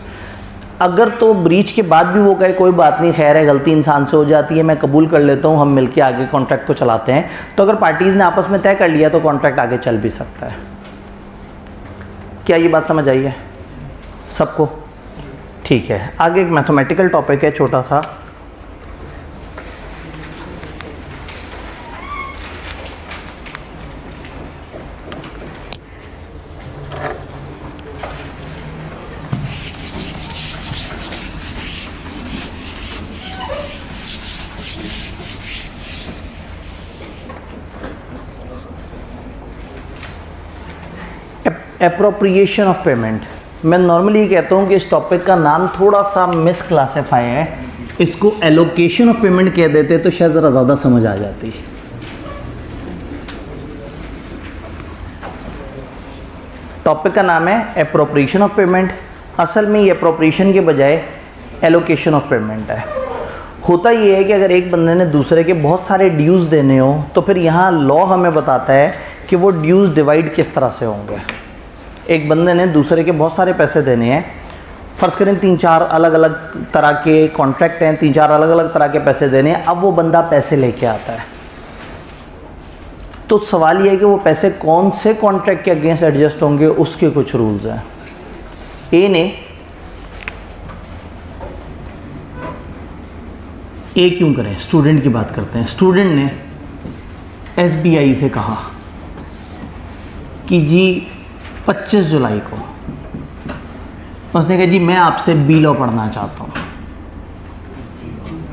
अगर तो ब्रीच के बाद भी वो कहे कोई बात नहीं, खैर है, गलती इंसान से हो जाती है, मैं कबूल कर लेता हूँ, हम मिलके आगे कॉन्ट्रैक्ट को चलाते हैं, तो अगर पार्टीज़ ने आपस में तय कर लिया तो कॉन्ट्रैक्ट आगे चल भी सकता है। क्या ये बात समझ आई है सबको? ठीक है, आगे एक मैथमेटिकल टॉपिक है छोटा सा। Appropriation of payment. मैं नॉर्मली कहता हूँ कि इस टॉपिक का नाम थोड़ा सा मिस क्लासीफाई है, इसको एलोकेशन ऑफ पेमेंट कह देते तो शायद ज़रा ज़्यादा समझ आ जाती। टॉपिक का नाम है एप्रोप्रिएशन ऑफ पेमेंट। असल में ये एप्रोप्रिएशन के बजाय एलोकेशन ऑफ पेमेंट है। होता ये है कि अगर एक बंदे ने दूसरे के बहुत सारे ड्यूज़ देने हो, तो फिर यहाँ लॉ हमें बताता है कि वो ड्यूज़ डिवाइड किस तरह से होंगे। एक बंदे ने दूसरे के बहुत सारे पैसे देने हैं, फ़र्ज़ करें 3-4 अलग अलग तरह के कॉन्ट्रैक्ट हैं, 3-4 अलग अलग तरह के पैसे देने हैं। अब वो बंदा पैसे लेके आता है, तो सवाल ये है कि वो पैसे कौन से कॉन्ट्रैक्ट के अगेंस्ट एडजस्ट होंगे, उसके कुछ रूल्स हैं। ए क्यों करें, स्टूडेंट की बात करते हैं। स्टूडेंट ने SBI से कहा कि जी 25 जुलाई को, उसने कहा जी मैं आपसे बी लॉ पढ़ना चाहता हूँ,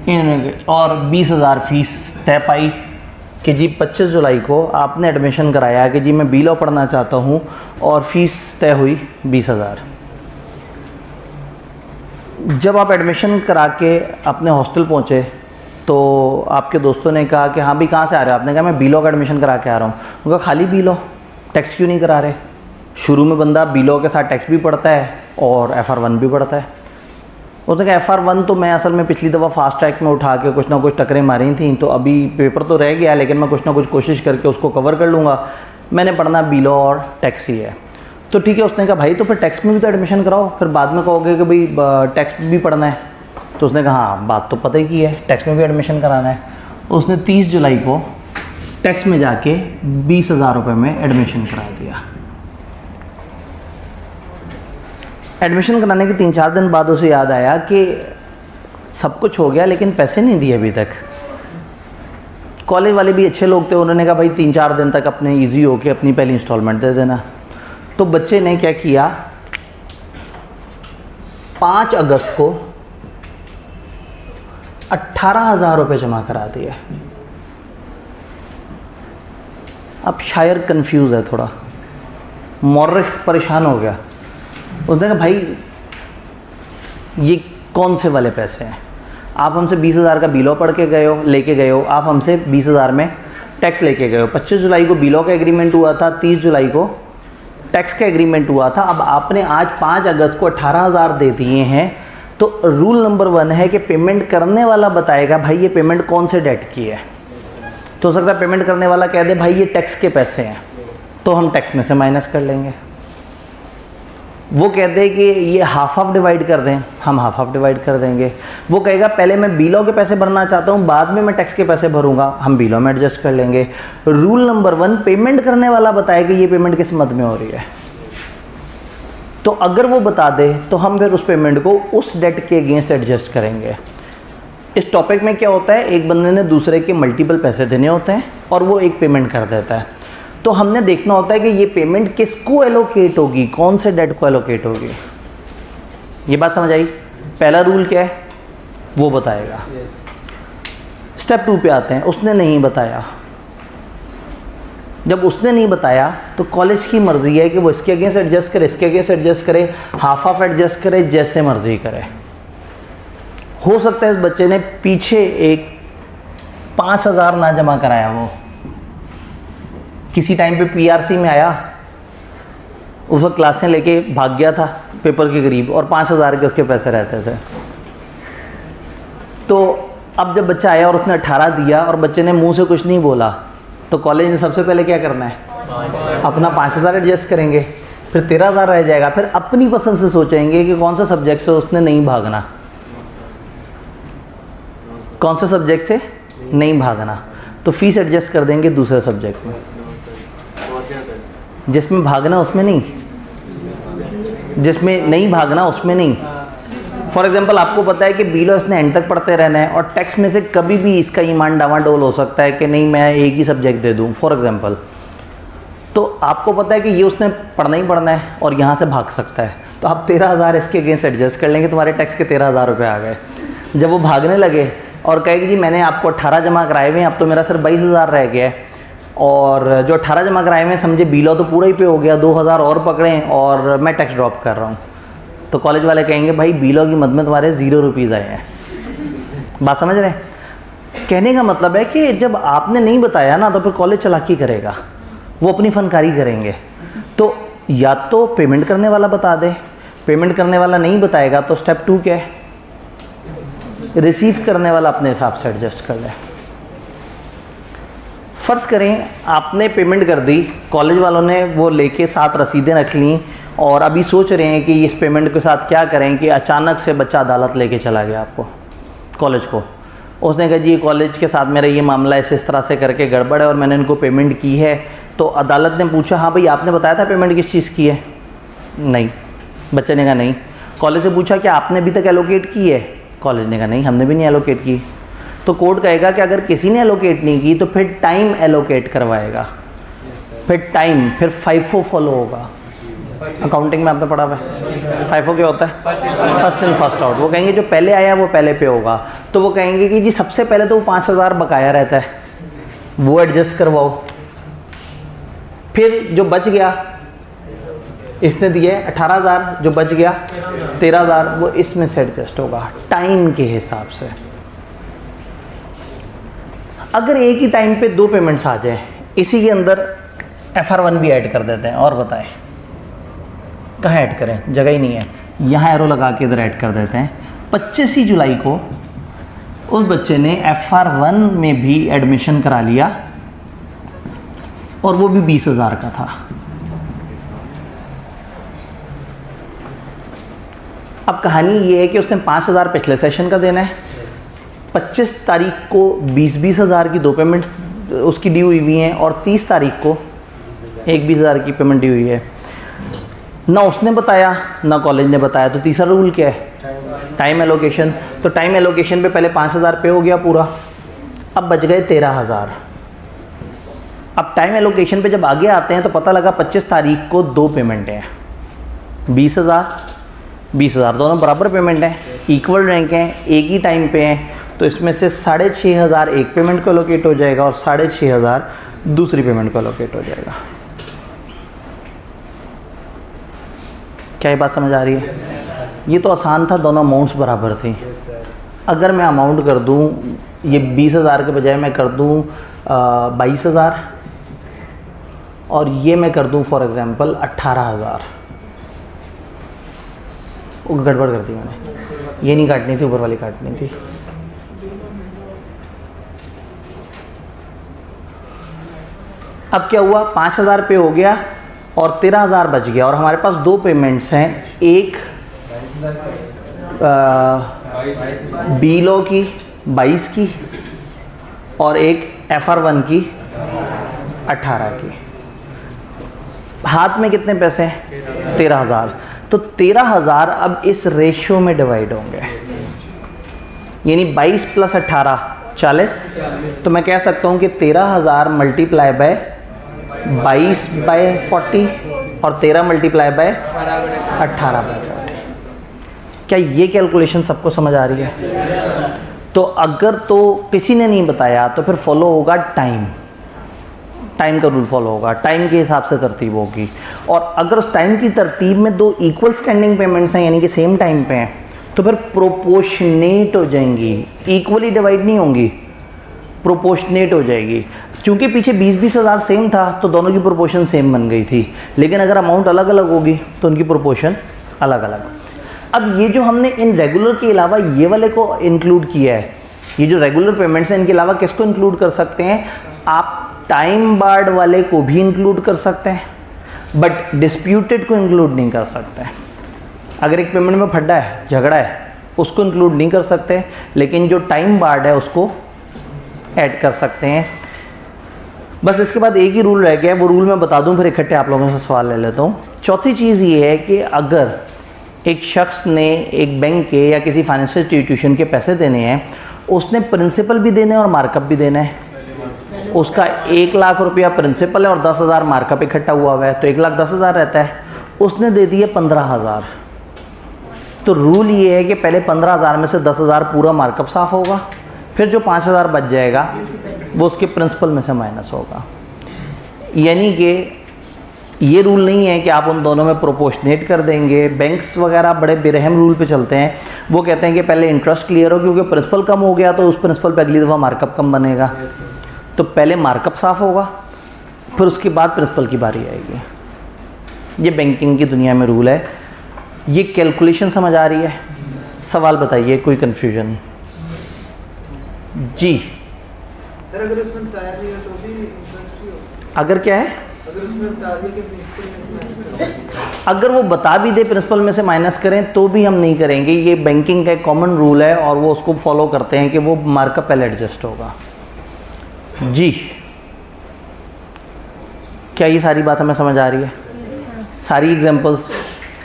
इन्होंने और 20,000 फीस तय पाई कि जी 25 जुलाई को आपने एडमिशन कराया कि जी मैं बी लॉ पढ़ना चाहता हूँ, और फीस तय हुई 20,000। जब आप एडमिशन करा के अपने हॉस्टल पहुँचे तो आपके दोस्तों ने कहा कि हाँ भी कहाँ से आ रहे हो, आपने कहा मैं बी लॉ का एडमिशन करा के आ रहा हूँ। उनका खाली बी लॉ, टैक्स क्यों नहीं करा रहे? शुरू में बंदा बी लॉ के साथ टैक्स भी पढ़ता है और FR1 भी पढ़ता है। उसने कहा FR1 तो मैं असल में पिछली दफ़ा फास्ट ट्रैक में उठा के कुछ ना कुछ टकरें मारी थी, तो अभी पेपर तो रह गया, लेकिन मैं कुछ ना कुछ कोशिश करके उसको कवर कर लूँगा। मैंने पढ़ना बी लॉ और टैक्स ही है। तो ठीक है, उसने कहा भाई तो फिर टैक्स में भी तो एडमिशन कराओ, फिर बाद में कहोगे कि भाई टैक्स भी पढ़ना है। तो उसने कहा हाँ बात तो पता ही की है, टैक्स में भी एडमिशन कराना है। उसने 30 जुलाई को टैक्स में जाके 20,000 रुपये में एडमिशन करा दिया। एडमिशन कराने के 3-4 दिन बाद उसे याद आया कि सब कुछ हो गया लेकिन पैसे नहीं दिए अभी तक। कॉलेज वाले भी अच्छे लोग थे, उन्होंने कहा भाई 3-4 दिन तक अपने ईजी होके अपनी पहली इंस्टॉलमेंट दे देना। तो बच्चे ने क्या किया, 5 अगस्त को 18,000 रुपये जमा करा दिए। अब शायर कंफ्यूज है थोड़ा, मौर्रिख परेशान हो गया। उसने कहा भाई ये कौन से वाले पैसे हैं, आप हमसे 20,000 का बी लॉ पढ़ के गए हो, लेके गए हो, आप हमसे 20,000 में टैक्स लेके गए हो। 25 जुलाई को बी लॉ का एग्रीमेंट हुआ था, 30 जुलाई को टैक्स का एग्रीमेंट हुआ था। अब आपने आज 5 अगस्त को 18,000 दे दिए हैं, तो रूल नंबर 1 है कि पेमेंट करने वाला बताएगा भाई ये पेमेंट कौन से डेट की है। तो हो सकता है पेमेंट करने वाला कह दे भाई ये टैक्स के पैसे हैं, तो हम टैक्स में से माइनस कर लेंगे। वो कहते हैं कि ये हाफ हाफ डिवाइड कर दें, हम हाफ हाफ डिवाइड कर देंगे। वो कहेगा पहले मैं बी लॉ के पैसे भरना चाहता हूँ, बाद में मैं टैक्स के पैसे भरूंगा, हम बी लॉ में एडजस्ट कर लेंगे। रूल नंबर 1, पेमेंट करने वाला बताए कि ये पेमेंट किस मद में हो रही है। तो अगर वो बता दे तो हम फिर उस पेमेंट को उस डेट के अगेंस्ट एडजस्ट करेंगे। इस टॉपिक में क्या होता है, एक बंदे ने दूसरे के मल्टीपल पैसे देने होते हैं और वो एक पेमेंट कर देता है। तो हमने देखना होता है कि ये पेमेंट किसको एलोकेट होगी, कौन से डेट को एलोकेट होगी। ये बात समझ आई? पहला रूल क्या है वो बताएगा। स्टेप 2 पे आते हैं, उसने नहीं बताया। जब उसने नहीं बताया तो कॉलेज की मर्जी है कि वो इसके अगेंस्ट एडजस्ट करे, इसके अगेंस्ट एडजस्ट करे, हाफ हाफ एडजस्ट करे, जैसे मर्जी करे। हो सकता है इस बच्चे ने पीछे एक 5,000 ना जमा कराया, वो किसी टाइम पे PRC में आया, उस वक्त क्लासें लेके भाग गया था पेपर के करीब, और 5,000 के उसके पैसे रहते थे। तो अब जब बच्चा आया और उसने 18 दिया और बच्चे ने मुंह से कुछ नहीं बोला, तो कॉलेज ने सबसे पहले क्या करना है, अपना 5,000 एडजस्ट करेंगे, फिर 13,000 रह जाएगा। फिर अपनी पसंद से सोचेंगे कि कौन सा सब्जेक्ट से उसने नहीं भागना, कौन से सब्जेक्ट से नहीं भागना, तो फीस एडजस्ट कर देंगे दूसरे सब्जेक्ट में। जिसमें भागना उसमें नहीं, जिसमें नहीं भागना उसमें नहीं। फॉर एग्जांपल आपको पता है कि बी लॉ इसने एंड तक पढ़ते रहना है और टैक्स में से कभी भी इसका ईमान डावाडोल हो सकता है कि नहीं मैं एक ही सब्जेक्ट दे दूं फॉर एग्जांपल। तो आपको पता है कि ये उसने पढ़ना ही पढ़ना है और यहाँ से भाग सकता है, तो आप 13,000 इसके अगेंस्ट एडजस्ट कर लेंगे, तुम्हारे टैक्स के 13,000 रुपये आ गए। जब वो भागने लगे और कहेगी जी मैंने आपको 18 जमा कराए हुए हैं, अब तो मेरा सिर्फ 22,000 रह गया है, और जो 18 जमा कराए हुए हैं समझे बी लॉ तो पूरा ही पे हो गया, 2,000 और पकड़ें और मैं टैक्स ड्रॉप कर रहा हूँ, तो कॉलेज वाले कहेंगे भाई बी लॉ की मद में तुम्हारे 0 रुपीज़ आए हैं। बात समझ रहे हैं? कहने का मतलब है कि जब आपने नहीं बताया ना तो फिर कॉलेज चालाकी करेगा, वो अपनी फनकारी करेंगे। तो या तो पेमेंट करने वाला बता दे, पेमेंट करने वाला नहीं बताएगा तो स्टेप 2 क्या है, रिसीव करने वाला अपने हिसाब से एडजस्ट कर ले। फ़र्ज़ करें आपने पेमेंट कर दी, कॉलेज वालों ने वो लेके 7 रसीदें रख ली और अभी सोच रहे हैं कि इस पेमेंट के साथ क्या करें कि अचानक से बच्चा अदालत लेके चला गया आपको कॉलेज को। उसने कहा जी कॉलेज के साथ मेरा ये मामला इस तरह से करके गड़बड़ है और मैंने इनको पेमेंट की है। तो अदालत ने पूछा हाँ भाई आपने बताया था पेमेंट किस चीज़ की है? नहीं। बच्चे ने कहा नहीं। कॉलेज से पूछा कि आपने अभी तक एलोकेट की है? कॉलेज ने कहा नहीं हमने भी नहीं एलोकेट की। तो कोर्ट कहेगा कि अगर किसी ने एलोकेट नहीं की तो फिर टाइम एलोकेट करवाएगा, फिर FIFO फॉलो होगा। अकाउंटिंग में आपने पढ़ा हुआ है FIFO क्या होता है? First in first out. वो कहेंगे जो पहले आया वो पहले पे होगा। तो वो कहेंगे कि जी सबसे पहले तो वो 5,000 बकाया रहता है, वो एडजस्ट करवाओ। फिर जो बच गया इसने दिए 18,000, जो बच गया 13,000, वो इसमें से एडजस्ट होगा टाइम के हिसाब से। अगर एक ही टाइम पे 2 पेमेंट्स आ जाए, इसी के अंदर FR1 भी ऐड कर देते हैं। और बताएं कहाँ ऐड करें? जगह ही नहीं है। यहाँ एरो लगा के इधर ऐड कर देते हैं। 25 जुलाई को उस बच्चे ने FR1 में भी एडमिशन करा लिया और वो भी 20,000 का था। अब कहानी ये है कि उसने 5,000 पिछले सेशन का देना है, 25 तारीख को 20,000 की 2 पेमेंट उसकी ड्यू हुई हैं और 30 तारीख को एक 20,000 की पेमेंट ड्यू हुई है। ना उसने बताया ना कॉलेज ने बताया। तो तीसरा रूल क्या है? Time allocation. तो टाइम एलोकेशन पे पहले 5,000 पे हो गया पूरा, अब बच गए 13,000। अब टाइम एलोकेशन पे जब आगे आते हैं तो पता लगा 25 तारीख को 2 पेमेंट हैं, 20,000 दोनों बराबर पेमेंट हैं, इक्वल रैंक हैं, एक ही टाइम पे हैं। तो इसमें से 6,500 एक पेमेंट को एलोकेट हो जाएगा और 6,500 दूसरी पेमेंट को एलोकेट हो जाएगा। क्या ये बात समझ आ रही है? ये तो आसान था, दोनों अमाउंट्स बराबर थी। अगर मैं अमाउंट कर दूं, ये 20,000 के बजाय मैं कर दूं 22,000 और ये मैं कर दूं फॉर एग्जांपल 18,000, वो गड़बड़ कर दी मैंने। ये नहीं काटनी थी, ऊपर वाली काटनी थी। अब क्या हुआ? 5,000 पे हो गया और 13,000 बच गया और हमारे पास 2 पेमेंट्स हैं, एक बी लॉ की 22 की और एक FR1 की 18 की। हाथ में कितने पैसे हैं? 13,000। तो 13,000 अब इस रेशियो में डिवाइड होंगे, यानी 22 + 18 40। तो मैं कह सकता हूँ कि 13,000 मल्टीप्लाई बाय 22/40 और 13 मल्टीप्लाई बाय 18/40। क्या ये कैलकुलेशन सबको समझ आ रही है? तो अगर तो किसी ने नहीं बताया तो फिर फॉलो होगा टाइम का रूल फॉलो होगा, टाइम के हिसाब से तरतीब होगी। और अगर उस टाइम की तरतीब में 2 इक्वल स्टैंडिंग पेमेंट्स हैं, यानी कि सेम टाइम पे हैं, तो फिर प्रोपोर्शनेट हो जाएंगी, इक्वली डिवाइड नहीं होंगी, प्रोपोर्शनेट हो जाएगी। क्योंकि पीछे 20,000 सेम था तो दोनों की प्रोपोर्शन सेम बन गई थी, लेकिन अगर अमाउंट अलग अलग होगी तो उनकी प्रोपोर्शन अलग अलग। अब ये जो हमने इन रेगुलर के अलावा ये वाले को इंक्लूड किया है, ये जो रेगुलर पेमेंट्स हैं इनके अलावा किसको इंक्लूड कर सकते हैं? आप टाइम बार्ड वाले को भी इंक्लूड कर सकते हैं, बट डिस्प्यूटेड को इंक्लूड नहीं कर सकते। अगर एक पेमेंट में फड्डा है, झगड़ा है, उसको इंक्लूड नहीं कर सकते, लेकिन जो टाइम बार्ड है उसको ऐड कर सकते हैं। बस इसके बाद एक ही रूल रह गया है, वो रूल मैं बता दूं, फिर इकट्ठे आप लोगों से सवाल ले लेता हूँ। चौथी चीज़ ये है कि अगर एक शख्स ने एक बैंक के या किसी फाइनेंशियल इंस्टीट्यूशन के पैसे देने हैं, उसने प्रिंसिपल भी देना है और मार्कअप भी देना है। उसका 1,00,000 रुपया प्रिंसिपल है और 10,000 मार्कअप इकट्ठा हुआ है, तो 1,10,000 रहता है। उसने दे दिए 15,000। तो रूल ये है कि पहले 15,000 में से 10,000 पूरा मार्कअप साफ़ होगा, फिर जो 5,000 बच जाएगा वो उसके प्रिंसिपल में से माइनस होगा। यानी कि ये रूल नहीं है कि आप उन दोनों में प्रोपोर्शनेट कर देंगे। बैंक्स वगैरह बड़े बेरहम रूल पे चलते हैं, वो कहते हैं कि पहले इंटरेस्ट क्लियर हो, क्योंकि प्रिंसिपल कम हो गया तो उस प्रिंसिपल पे अगली दफ़ा मार्कअप कम बनेगा। तो पहले मार्कअप साफ़ होगा, फिर उसके बाद प्रिंसिपल की बारी आएगी। ये बैंकिंग की दुनिया में रूल है। ये कैलकुलेशन समझ आ रही है? सवाल बताइए, कोई कन्फ्यूजन? जी सर अगर उसमें बताया नहीं है तो भी इंटरेस्ट ही होगा। अगर क्या है? अगर वो बता भी दे प्रिंसिपल में से माइनस करें तो भी हम नहीं करेंगे। ये बैंकिंग का एक कॉमन रूल है और वो उसको फॉलो करते हैं कि वो मार्कअप पहले एडजस्ट होगा। जी, क्या ये सारी बात हमें समझ आ रही है? सारी एग्जांपल्स।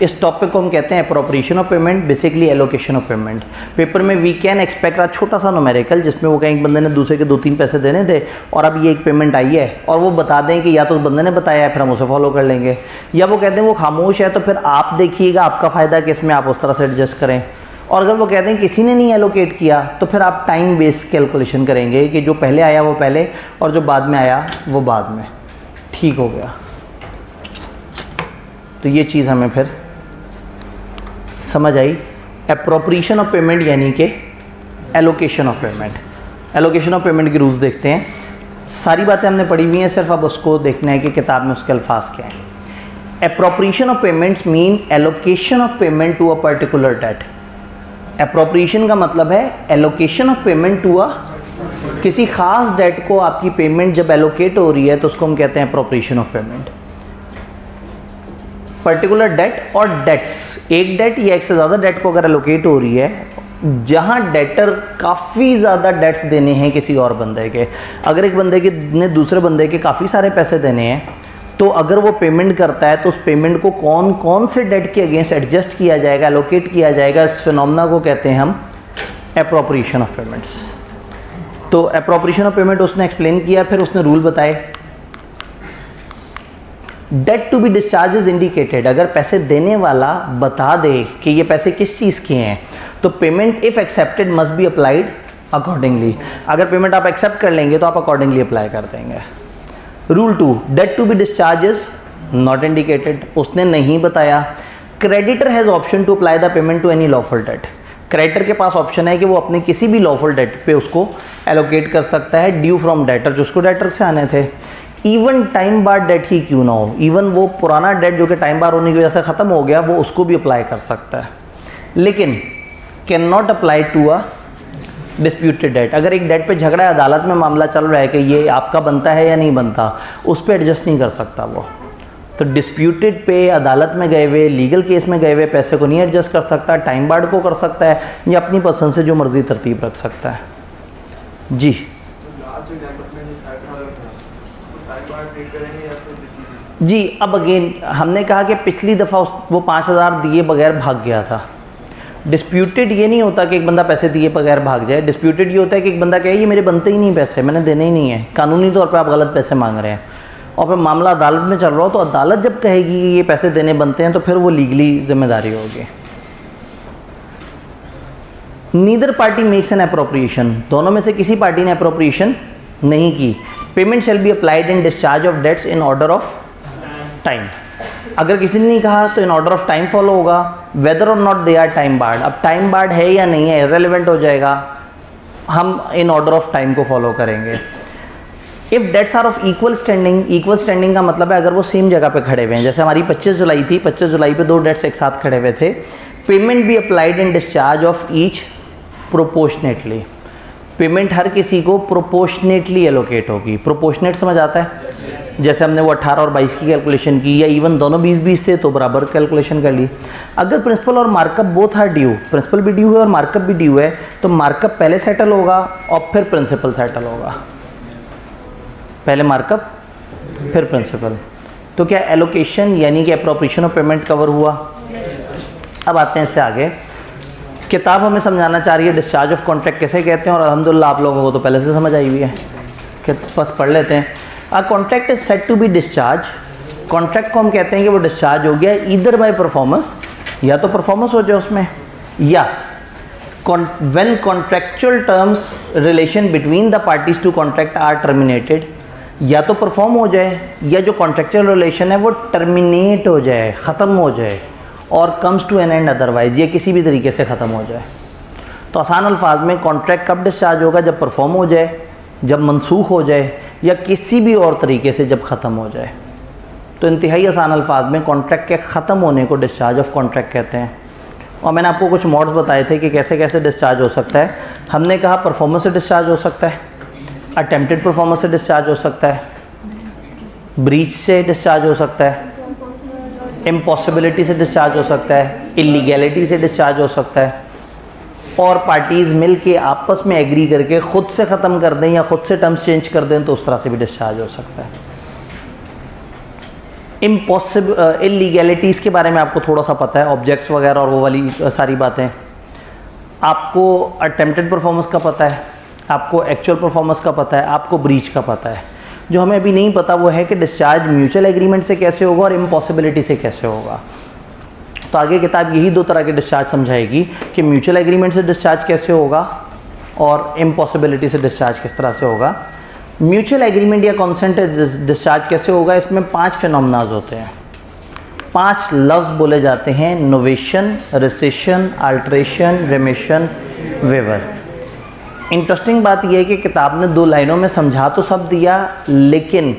इस टॉपिक को हम कहते हैं appropriation of payment, basically allocation of payment. Paper में वी कैन एक्सपेक्ट आज छोटा सा न्यूमेरिकल जिसमें वो कहीं एक बंदे ने दूसरे के 2-3 पैसे देने थे और अब ये एक पेमेंट आई है और वो बता दें कि या तो उस बंदे ने बताया है फिर हम उसे फॉलो कर लेंगे, या वो कहते हैं वो खामोश है तो फिर आप देखिएगा आपका फ़ायदा कि इसमें आप उस तरह से एडजस्ट करें। और अगर वो कहते हैं किसी ने नहीं एलोकेट किया तो फिर आप टाइम बेस्ड कैलकुलेशन करेंगे कि जो पहले आया वो पहले और जो बाद में आया वो बाद में। ठीक हो गया? तो ये चीज़ हमें फिर समझ आई। एप्रोप्रिएशन ऑफ पेमेंट यानी कि allocation of payment. Allocation of payment के रूल्स देखते हैं। सारी बातें हमने पढ़ी हुई हैं, सिर्फ अब उसको देखना है कि किताब में उसके अल्फाज क्या हैं। Appropriation of payments mean allocation of payment to a particular debt. Appropriation का मतलब है allocation of payment to a, किसी खास डेट को आपकी पेमेंट जब एलोकेट हो रही है तो उसको हम कहते हैं appropriation of payment. Particular debt और डेट्स, एक डेट या एक से ज़्यादा डेट को अगर एलोकेट हो रही है जहां डेटर काफ़ी ज़्यादा डेट्स देने हैं किसी और बंदे के। अगर एक बंदे के ने दूसरे बंदे के काफ़ी सारे पैसे देने हैं तो अगर वो पेमेंट करता है तो उस पेमेंट को कौन कौन से डेट के अगेंस्ट एडजस्ट किया जाएगा, एलोकेट किया जाएगा, इस फिनोमेना को कहते हैं हम एप्रोप्रिएशन ऑफ पेमेंट्स। तो एप्रोप्रिएशन ऑफ पेमेंट उसने एक्सप्लेन किया, फिर उसने रूल बताए। Debt to be discharge is indicated, अगर पैसे देने वाला बता दे कि ये पैसे किस चीज़ के हैं तो payment if accepted must be applied accordingly. अगर पेमेंट आप एक्सेप्ट कर लेंगे तो आप अकॉर्डिंगली अप्लाई कर देंगे। Rule 2, debt to be discharge is not indicated, उसने नहीं बताया। Creditor has option to apply the payment to any lawful debt. Creditor के पास ऑप्शन है कि वो अपने किसी भी लॉफुल डेट पे उसको एलोकेट कर सकता है ड्यू फ्रॉम डेटर, जो उसको डेटर से आने थे। इवन टाइम बार डेट ही क्यों ना हो, इवन वो पुराना डेट जो कि टाइम बार होने की वजह से ख़त्म हो गया वो उसको भी अप्लाई कर सकता है, लेकिन can not apply to a disputed debt. अगर एक डेट पे झगड़ा है, अदालत में मामला चल रहा है कि ये आपका बनता है या नहीं बनता, उस पर एडजस्ट नहीं कर सकता वो। तो डिस्प्यूटेड पे अदालत में गए हुए, लीगल केस में गए हुए पैसे को नहीं एडजस्ट कर सकता, टाइम बार्ड को कर सकता है या अपनी पसंद से जो मर्जी तरतीब रख सकता है। जी जी, अब अगेन हमने कहा कि पिछली दफ़ा वो 5,000 दिए बगैर भाग गया था। डिस्प्यूटेड ये नहीं होता कि एक बंदा पैसे दिए बगैर भाग जाए। डिस्प्यूटेड ये होता है कि एक बंदा कहे ये मेरे बनते ही नहीं पैसे, मैंने देने ही नहीं है, कानूनी तौर पे आप गलत पैसे मांग रहे हैं और फिर मामला अदालत में चल रहा हो तो अदालत जब कहेगी कि ये पैसे देने बनते हैं तो फिर वो लीगली जिम्मेदारी होगी। Neither party makes an appropriation, दोनों में से किसी पार्टी ने एप्रोप्रिएशन नहीं की। Payment shall be applied in discharge of debts in order of time. अगर किसी ने नहीं कहा तो in order of time follow होगा, whether or not they are time barred. अब टाइम बार्ड है या नहीं है इररिलेवेंट हो जाएगा, हम इन ऑर्डर ऑफ टाइम को फॉलो करेंगे। If debts are of equal standing, equal standing का मतलब है अगर वो सेम जगह पे खड़े हुए हैं, जैसे हमारी 25 जुलाई थी, 25 जुलाई पे 2 डेट्स एक साथ खड़े हुए थे। Payment be applied in discharge of each proportionately, payment हर किसी को प्रोपोर्शनेटली एलोकेट होगी। प्रोपोर्शनेट समझ आता है? जैसे हमने वो 18 और 22 की कैलकुलेशन की, या इवन दोनों 20-20 थे तो बराबर कैलकुलेशन कर ली। अगर प्रिंसिपल और markup both are due, principal भी ड्यू है और मार्कअप भी ड्यू है, तो मार्कअप पहले सेटल होगा और फिर प्रिंसिपल सेटल होगा। पहले मार्कअप फिर प्रिंसिपल। तो क्या एलोकेशन यानी कि एप्रोप्रिएशन ऑफ पेमेंट कवर हुआ? अब आते हैं इससे आगे। किताब हमें समझाना चाह रही है डिस्चार्ज ऑफ कॉन्ट्रैक्ट कैसे कहते हैं, और अल्हम्दुलिल्लाह आप लोगों को तो पहले से समझ आई हुई है कि बस पढ़ लेते हैं। A contract is said to be discharge, contract को हम कहते हैं कि वो डिस्चार्ज हो गया ईदर बाय परफॉर्मेंस, या तो परफॉर्मेंस हो जाए उसमें, या when contractual terms relation between the parties to contract are terminated, या तो परफॉर्म हो जाए या जो कॉन्ट्रैक्चुअल रिलेशन है वो टर्मिनेट हो जाए, ख़त्म हो जाए, और comes to an end otherwise, ये किसी भी तरीके से ख़त्म हो जाए। तो आसान अल्फाज में कॉन्ट्रैक्ट कब डिस्चार्ज होगा? जब परफॉर्म हो जाए, जब मनसूख हो जाए, या किसी भी और तरीके से जब ख़त्म हो जाए। तो इंतहाई आसान अल्फाज में कॉन्ट्रैक्ट के ख़त्म होने को डिस्चार्ज ऑफ कॉन्ट्रैक्ट कहते हैं। और मैंने आपको कुछ मोड्स बताए थे कि कैसे कैसे डिस्चार्ज हो सकता है। हमने कहा परफॉर्मेंस से डिस्चार्ज हो सकता है, अटेम्प्टेड परफॉर्मेंस से डिस्चार्ज हो सकता है, ब्रीच से डिस्चार्ज हो सकता है, इम्पॉसिबिलिटी से डिस्चार्ज हो सकता है, इलीगैलिटी से डिस्चार्ज हो सकता है, और पार्टीज़ मिल के आपस में एग्री करके ख़ुद से ख़त्म कर दें या ख़ुद से टर्म्स चेंज कर दें तो उस तरह से भी डिस्चार्ज हो सकता है। इलीगैलिटीज़ के बारे में आपको थोड़ा सा पता है, ऑब्जेक्ट्स वगैरह और वो वाली सारी बातें। आपको अटेम्प्टेड परफॉर्मेंस का पता है, आपको एक्चुअल परफॉर्मेंस का पता है, आपको ब्रीच का पता है। जो हमें अभी नहीं पता वो है कि डिस्चार्ज म्यूचुअल एग्रीमेंट से कैसे होगा और इम्पॉसिबिलिटी से कैसे होगा। तो आगे किताब यही दो तरह के डिस्चार्ज समझाएगी कि म्यूचुअल एग्रीमेंट से डिस्चार्ज कैसे होगा और इम्पॉसिबिलिटी से डिस्चार्ज किस तरह से होगा। म्यूचुअल एग्रीमेंट या कॉन्सेंट डिस्चार्ज कैसे होगा, इसमें 5 फिनोमेनाज होते हैं, 5 लफ्ज़ बोले जाते हैं, novation, rescission, alteration, remission, waiver. Interesting बात यह है कि किताब ने 2 लाइनों में समझा तो सब दिया, लेकिन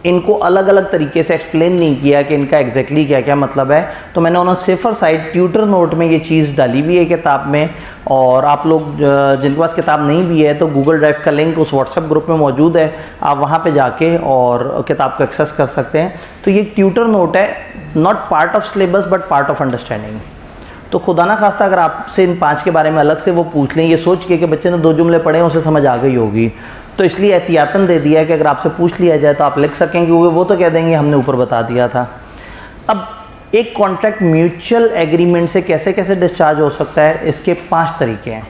इनको अलग अलग तरीके से एक्सप्लेन नहीं किया कि इनका एग्जैक्टली क्या क्या मतलब है। तो मैंने उन्होंने सेफर साइड ट्यूटर नोट में ये चीज़ डाली हुई है किताब में, और आप लोग जिनके पास किताब नहीं भी है तो गूगल ड्राइव का लिंक उस व्हाट्सएप ग्रुप में मौजूद है, आप वहाँ पे जाके और किताब को एक्सेस कर सकते हैं। तो ये ट्यूटर नोट है, not part of syllabus but part of understanding. तो खुदा ना खास्ता अगर आपसे इन 5 के बारे में अलग से वो पूछ लें, ये सोच के कि बच्चे ने 2 जुमले पढ़े हैं उसे समझ आ गई होगी, तो इसलिए एहतियातन दे दिया है कि अगर आपसे पूछ लिया जाए तो आप लिख सकें, क्योंकि वो तो कह देंगे हमने ऊपर बता दिया था। अब एक कॉन्ट्रैक्ट म्यूचुअल एग्रीमेंट से कैसे कैसे डिस्चार्ज हो सकता है, इसके 5 तरीके हैं।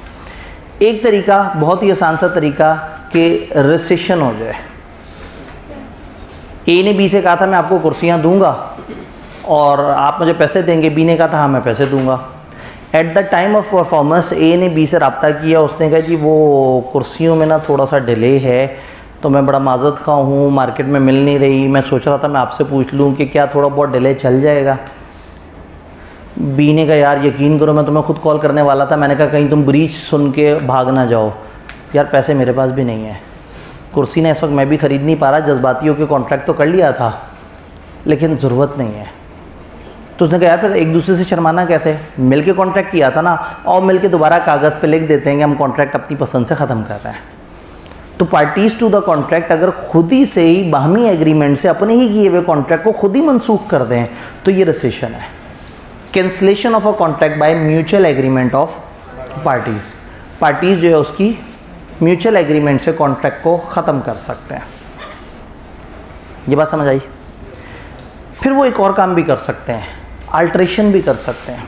एक तरीका बहुत ही आसान सा तरीका कि रिसेशन हो जाए। ए ने बी से कहा था मैं आपको कुर्सियाँ दूंगा और आप मुझे पैसे देंगे, बी ने कहा था हाँ मैं पैसे दूंगा। At the time of performance A ने बी से रब्ता किया, उसने कहा जी वो कुर्सियों में ना थोड़ा सा डिले है तो मैं बड़ा माजरत खा हूँ, मार्केट में मिल नहीं रही, मैं सोच रहा था मैं आपसे पूछ लूँ कि क्या थोड़ा बहुत डिले चल जाएगा। बी ने कहा यार यकीन करो मैं तुम्हें खुद कॉल करने वाला था, मैंने कहा कहीं तुम ब्रीच सुन के भाग ना जाओ, यार पैसे मेरे पास भी नहीं है, कुर्सी ने इस वक्त मैं भी ख़रीद नहीं पा रहा, जज्बाती होकर कॉन्ट्रैक्ट तो कर लिया था लेकिन ज़रूरत नहीं है। तो उसने कहा यार फिर एक दूसरे से शर्माना कैसे, मिल के कॉन्ट्रैक्ट किया था ना, और मिल के दोबारा कागज़ पे लिख देते हैं कि हम कॉन्ट्रैक्ट अपनी पसंद से ख़त्म कर रहे हैं। तो पार्टीज़ टू द कॉन्ट्रैक्ट अगर खुद ही से ही बाहमी एग्रीमेंट से अपने ही किए हुए कॉन्ट्रैक्ट को खुद ही मनसूख कर दें तो ये रिसेशन है, cancellation of a contract by mutual agreement of parties. Parties जो है उसकी म्यूचुअल एग्रीमेंट से कॉन्ट्रैक्ट को ख़त्म कर सकते हैं। ये बात समझ आई। फिर वो एक और काम भी कर सकते हैं, अल्ट्रेशन भी कर सकते हैं।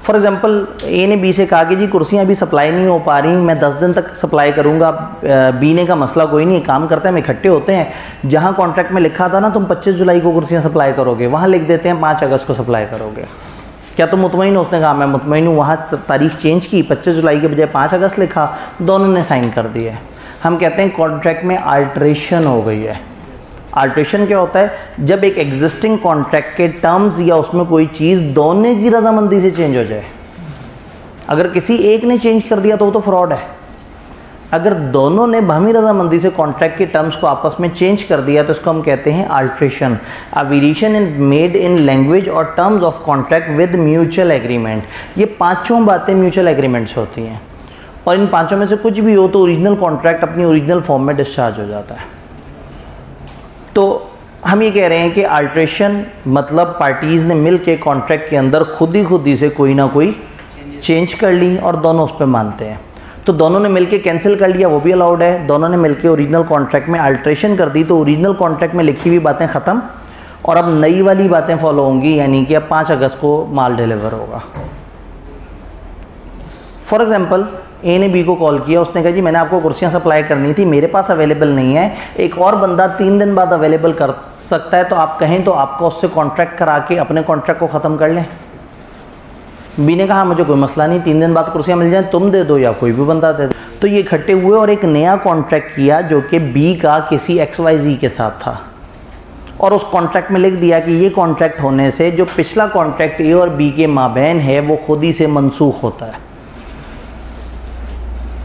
फॉर एग्जांपल ए ने बी से कहा कि जी कुर्सियाँ अभी सप्लाई नहीं हो पा रही, मैं 10 दिन तक सप्लाई करूँगा। बी ने का मसला कोई नहीं, काम करते हैं हम इकट्ठे होते हैं, जहाँ कॉन्ट्रैक्ट में लिखा था ना तुम 25 जुलाई को कुर्सियाँ सप्लाई करोगे, वहाँ लिख देते हैं 5 अगस्त को सप्लाई करोगे। क्या तुम मुतमईन हो? उसने कहा मैं मुतमईन हूँ। वहाँ तारीख चेंज की, 25 जुलाई के बजाय 5 अगस्त लिखा, दोनों ने साइन कर दिए। हम कहते हैं कॉन्ट्रैक्ट में अल्ट्रेशन हो गई है। अल्ट्रेशन क्या होता है? जब एक एग्जिस्टिंग कॉन्ट्रैक्ट के टर्म्स या उसमें कोई चीज़ दोनों की रजामंदी से चेंज हो जाए। अगर किसी एक ने चेंज कर दिया तो वो तो फ्रॉड है। अगर दोनों ने बाहमी रजामंदी से कॉन्ट्रैक्ट के टर्म्स को आपस में चेंज कर दिया तो इसको हम कहते हैं alteration. A variation in made in language और terms of contract with mutual agreement. ये पांचों बातें म्यूचुअल एग्रीमेंट से होती हैं, और इन पांचों में से कुछ भी हो तो ओरिजिनल कॉन्ट्रैक्ट अपनी ओरिजिनल फॉर्म में डिस्चार्ज हो जाता है। तो हम ये कह रहे हैं कि अल्ट्रेशन मतलब पार्टीज़ ने मिल के कॉन्ट्रैक्ट के अंदर खुद ही से कोई ना कोई चेंज कर ली और दोनों उस पर मानते हैं। तो दोनों ने मिलके कैंसिल कर लिया, वो भी अलाउड है। दोनों ने मिलके ओरिजिनल कॉन्ट्रैक्ट में अल्ट्रेशन कर दी तो ओरिजिनल कॉन्ट्रैक्ट में लिखी हुई बातें ख़त्म और अब नई वाली बातें फॉलो होंगी, यानी कि अब 5 अगस्त को माल डिलीवर होगा। फॉर एग्जांपल ए ने बी को कॉल किया, उसने कहा जी मैंने आपको कुर्सियाँ सप्लाई करनी थी, मेरे पास अवेलेबल नहीं है, एक और बंदा 3 दिन बाद अवेलेबल कर सकता है, तो आप कहें तो आपको उससे कॉन्ट्रैक्ट करा के अपने कॉन्ट्रैक्ट को ख़त्म कर लें। बी ने कहा मुझे कोई मसला नहीं, 3 दिन बाद कुर्सियाँ मिल जाएं, तुम दे दो या कोई भी बंदा दे दो। तो ये इकट्ठे हुए और एक नया कॉन्ट्रैक्ट किया जो कि बी का किसी XYZ के साथ था, और उस कॉन्ट्रैक्ट में लिख दिया कि ये कॉन्ट्रैक्ट होने से जो पिछला कॉन्ट्रैक्ट ए और बी के माबैन है वो खुद ही से मनसूख होता है।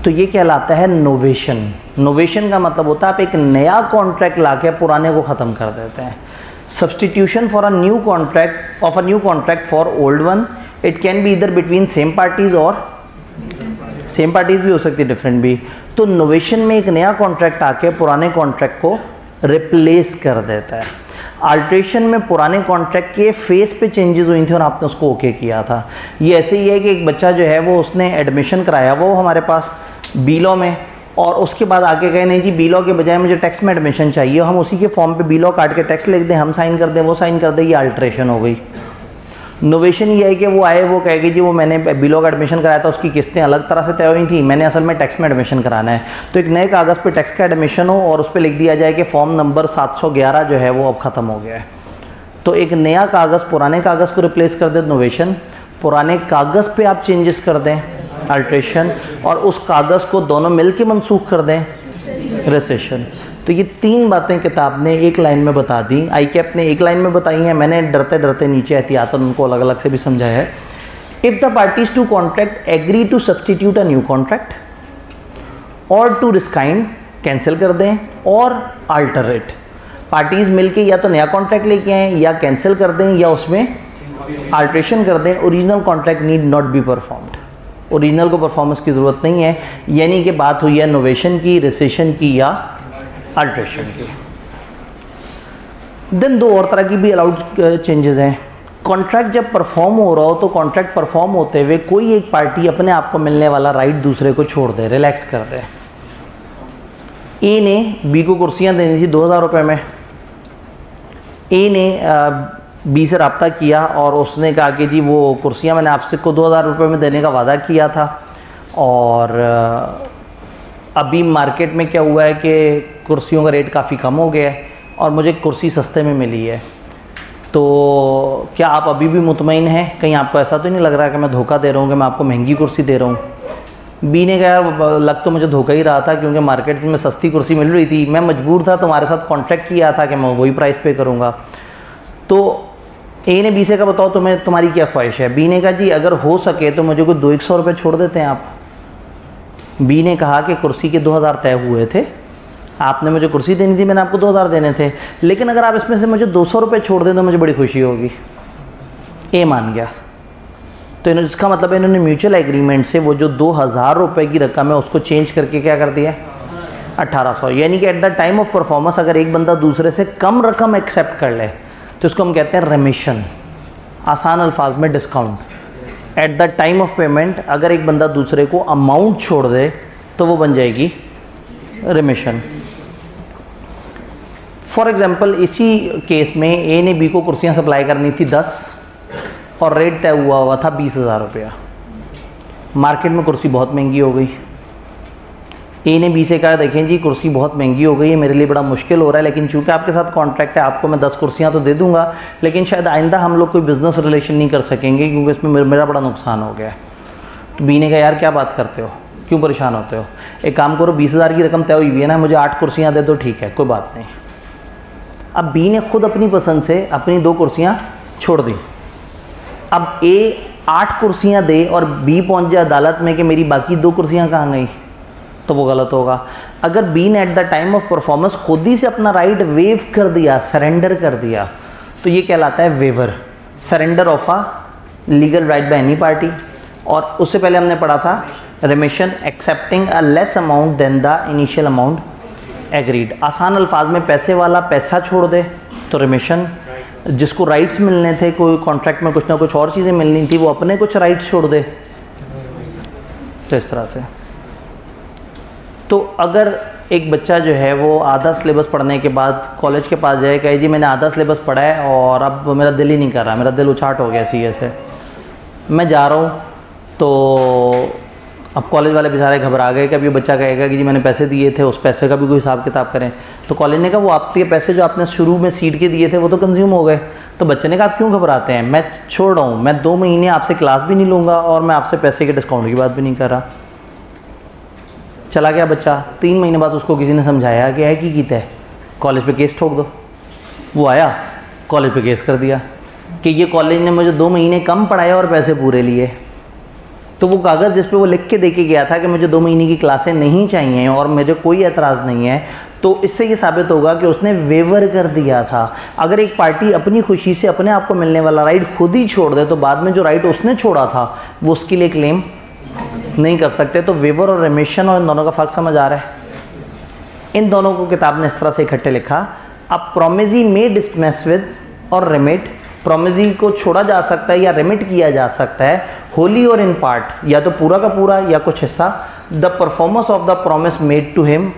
तो ये कहलाता है नोवेशन। नोवेशन का मतलब होता है आप एक नया कॉन्ट्रैक्ट लाके पुराने को ख़त्म कर देते हैं। Substitution for a new contract of a new contract for old one, it can be इधर बिटवीन सेम पार्टीज़ और सेम पार्टीज़ भी हो सकती है, डिफरेंट भी। तो नोवेशन में एक नया कॉन्ट्रैक्ट आके पुराने कॉन्ट्रैक्ट को रिप्लेस कर देता है। अल्ट्रेशन में पुराने कॉन्ट्रैक्ट के फेस पे चेंजेस हुई थी और आपने उसको ओके किया था। ये ऐसे ही है कि एक बच्चा जो है वो उसने एडमिशन कराया वो हमारे पास बी लॉ में, और उसके बाद आके कहे नहीं जी बी लॉ के बजाय मुझे टैक्स में एडमिशन चाहिए, हम उसी के फॉर्म पे बी लॉ काट के टैक्स लिख दें, हम साइन कर दें, वो साइन कर दें, ये अल्ट्रेशन हो गई। नोवेशन ये है कि वो आए वो कहेगी जी वो मैंने बी लॉ का एडमिशन कराया था, उसकी किस्तें अलग तरह से तय हुई थी, मैंने असल में टैक्स में एडमिशन कराना है। तो एक नए कागज़ पे टैक्स का एडमिशन हो और उस पर लिख दिया जाए कि फॉर्म नंबर 711 जो है वो अब ख़त्म हो गया है। तो एक नया कागज़ पुराने कागज़ को रिप्लेस कर दे नोवेशन, पुराने कागज़ पे आप चेंजेस कर दें अल्ट्रेशन, और उस कागज़ को दोनों मिल के मनसूख कर दें रेसेशन। तो ये 3 बातें किताब ने एक लाइन में बता दी, ICAP ने एक लाइन में बताई हैं, मैंने डरते डरते नीचे एहतियातन उनको अलग अलग से भी समझाया है। If the parties to contract agree to substitute a new contract or to rescind cancel कर दें और अल्टर इट। पार्टीज़ मिलके या तो नया कॉन्ट्रैक्ट लेके आएँ या कैंसिल कर दें या उसमें अल्ट्रेशन कर दें। Original contract need not be performed, original को परफॉर्मेंस की ज़रूरत नहीं है, यानी कि बात हुई है नोवेशन की, रेसेशन की या अल्ट्रेशन की। देन 2 और तरह की भी अलाउड चेंजेस हैं। कॉन्ट्रैक्ट जब परफॉर्म हो रहा हो तो कॉन्ट्रैक्ट परफॉर्म होते हुए कोई एक पार्टी अपने आप को मिलने वाला राइट दूसरे को छोड़ दे, रिलैक्स कर दे। ए ने बी को कुर्सियाँ देनी थी 2000 रुपये में, ए ने बी से रब्ता किया और उसने कहा कि जी वो कुर्सियाँ मैंने आपसे को 2000 रुपये में देने का वादा किया था, और अभी मार्केट में क्या हुआ है कि कुर्सियों का रेट काफ़ी कम हो गया है और मुझे कुर्सी सस्ते में मिली है, तो क्या आप अभी भी मुतमईन हैं? कहीं आपको ऐसा तो नहीं लग रहा कि मैं धोखा दे रहा हूँ कि मैं आपको महंगी कुर्सी दे रहा हूँ? बी ने कहा यार लग तो मुझे धोखा ही रहा था, क्योंकि मार्केट में सस्ती कुर्सी मिल रही थी, मैं मजबूर था, तुम्हारे साथ कॉन्ट्रैक्ट किया था कि मैं वही प्राइस पे करूँगा। तो ए ने बी से कहा बताओ तुम्हें तुम्हारी क्या ख्वाहिश है? बी ने कहा जी अगर हो सके तो मुझे कोई 200 रुपये छोड़ देते हैं आप। बी ने कहा कि कुर्सी के 2000 तय हुए थे, आपने मुझे कुर्सी देनी थी, मैंने आपको 2000 देने थे, लेकिन अगर आप इसमें से मुझे 200 रुपये छोड़ दें तो मुझे बड़ी खुशी होगी। ए मान गया। तो इन्होंने, इसका मतलब है इन्होंने म्यूचुअल एग्रीमेंट से वो जो 2000 रुपये की रकम है उसको चेंज करके क्या कर दिया, 1800। यानी कि eight the time of performance अगर एक बंदा दूसरे से कम रकम एक्सेप्ट कर ले तो इसको हम कहते हैं रेमिशन, आसान अल्फाज में discount. Eight the time of payment अगर एक बंदा दूसरे को अमाउंट छोड़ दे तो वो बन जाएगी रेमिशन। फॉर एग्जांपल इसी केस में ए ने बी को कुर्सियां सप्लाई करनी थी 10 और रेट तय हुआ था 20,000 रुपया। मार्केट में कुर्सी बहुत महंगी हो गई। ए ने बी से कहा देखें जी कुर्सी बहुत महंगी हो गई है, मेरे लिए बड़ा मुश्किल हो रहा है, लेकिन चूंकि आपके साथ कॉन्ट्रैक्ट है आपको मैं 10 कुर्सियां तो दे दूंगा, लेकिन शायद आइंदा हम लोग कोई बिज़नेस रिलेशन नहीं कर सकेंगे क्योंकि इसमें मेरा बड़ा नुकसान हो गया है। तो बी ने कहा यार क्या बात करते हो, क्यों परेशान होते हो, एक काम करो 20,000 की रकम तय हुई हुई है ना, मुझे 8 कुर्सियाँ दे दो, ठीक है कोई बात नहीं। अब बी ने खुद अपनी पसंद से अपनी 2 कुर्सियाँ छोड़ दी। अब ए 8 कुर्सियाँ दे और बी पहुँच जाए अदालत में कि मेरी बाकी 2 कुर्सियाँ कहाँ गई, तो वो गलत होगा। अगर बी ने eight the time of performance खुद ही से अपना राइट वेव कर दिया, सरेंडर कर दिया, तो ये कहलाता है waiver, surrender of a legal right by any party. और उससे पहले हमने पढ़ा था remission, accepting a less amount than the initial amount agreed. आसान अल्फाज में पैसे वाला पैसा छोड़ दे तो रेमिशन, जिसको राइट्स मिलने थे, कोई कॉन्ट्रैक्ट में कुछ ना कुछ और चीज़ें मिलनी थी, वो अपने कुछ राइट्स छोड़ दे, तो इस तरह से। तो अगर एक बच्चा जो है वो आधा सिलेबस पढ़ने के बाद कॉलेज के पास जाए, कहे जी मैंने आधा सिलेबस पढ़ा है और अब मेरा दिल ही नहीं कर रहा, मेरा दिल उछाट हो गया सीए से, मैं जा रहा हूँ, तो अब कॉलेज वाले बेचारे घबरा गए कि अब ये बच्चा कहेगा कि जी मैंने पैसे दिए थे, उस पैसे का भी कोई हिसाब किताब करें। तो कॉलेज ने कहा वो आपके पैसे जो आपने शुरू में सीट के दिए थे वो तो कंज्यूम हो गए। तो बच्चे ने कहा आप क्यों घबराते हैं, मैं छोड़ रहा हूँ, मैं 2 महीने आपसे क्लास भी नहीं लूँगा और मैं आपसे पैसे के डिस्काउंट की बात भी नहीं कर रहा। चला गया बच्चा। 3 महीने बाद उसको किसी ने समझाया कि है की तय कॉलेज पे केस ठोक दो। वो आया, कॉलेज पे केस कर दिया कि ये कॉलेज ने मुझे 2 महीने कम पढ़ाया और पैसे पूरे लिए। तो वो कागज़ जिस पे वो लिख के दे के गया था कि मुझे 2 महीने की क्लासें नहीं चाहिए और मुझे कोई एतराज़ नहीं है, तो इससे ये साबित होगा कि उसने वेवर कर दिया था। अगर एक पार्टी अपनी खुशी से अपने आप को मिलने वाला राइट खुद ही छोड़ दे तो बाद में जो राइट उसने छोड़ा था वो उसके लिए क्लेम नहीं कर सकते। तो वेवर और रेमिशन और इन दोनों का फ़र्क समझ आ रहा है। इन दोनों को किताब ने इस तरह से इकट्ठे लिखा अब प्रोमिजी में डिस्मिस विद और रेमिट, प्रोमिजी को छोड़ा जा सकता है या रेमिट किया जा सकता है होली और इन पार्ट, या तो पूरा का पूरा या कुछ हिस्सा। The performance of the promise made to him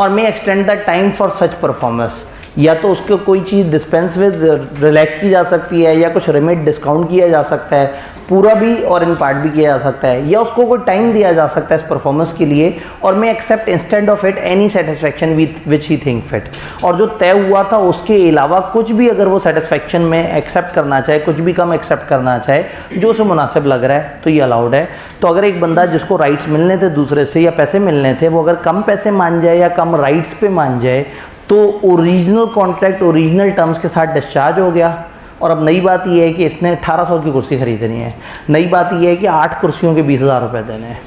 और may extend the time for such performance, या तो उसको कोई चीज़ डिस्पेंस विद रिलैक्स की जा सकती है या कुछ रेमिट डिस्काउंट किया जा सकता है, पूरा भी और इन पार्ट भी किया जा सकता है, या उसको कोई टाइम दिया जा सकता है इस परफॉर्मेंस के लिए, और may accept instead of it any satisfaction which he think fit, और जो तय हुआ था उसके अलावा कुछ भी अगर वो सेटिस्फेक्शन में एक्सेप्ट करना चाहे, कुछ भी कम एक्सेप्ट करना चाहे जो उसे मुनासिब लग रहा है तो ये अलाउड है। तो अगर एक बंदा जिसको राइट्स मिलने थे दूसरे से या पैसे मिलने थे, वो अगर कम पैसे मान जाए या कम राइट्स पे मान जाए तो ओरिजिनल कॉन्ट्रैक्ट ओरिजिनल टर्म्स के साथ डिस्चार्ज हो गया। और अब नई बात यह है कि इसने 1800 की कुर्सी खरीदनी है, नई बात यह है कि 8 कुर्सियों के 20,000 रुपये देने हैं।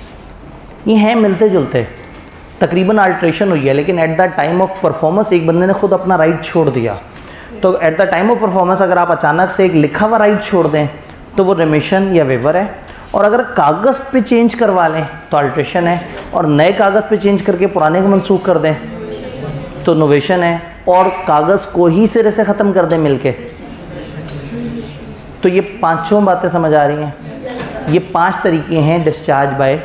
ये हैं मिलते जुलते, तकरीबन अल्ट्रेशन हुई है, लेकिन eight the time of performance एक बंदे ने खुद अपना राइट छोड़ दिया। तो eight the time of performance अगर आप अचानक से एक लिखा हुआ राइट छोड़ दें तो वो रिमिशन या वेवर है, और अगर कागज़ पे चेंज करवा लें तो अल्ट्रेशन है, और नए कागज़ पे चेंज करके पुराने को मनसूख कर दें तो नोवेशन है, और कागज़ को ही सिरे से ख़त्म कर दें मिलके। तो ये 5 बातें समझ आ रही हैं। ये 5 तरीके हैं डिस्चार्ज बाय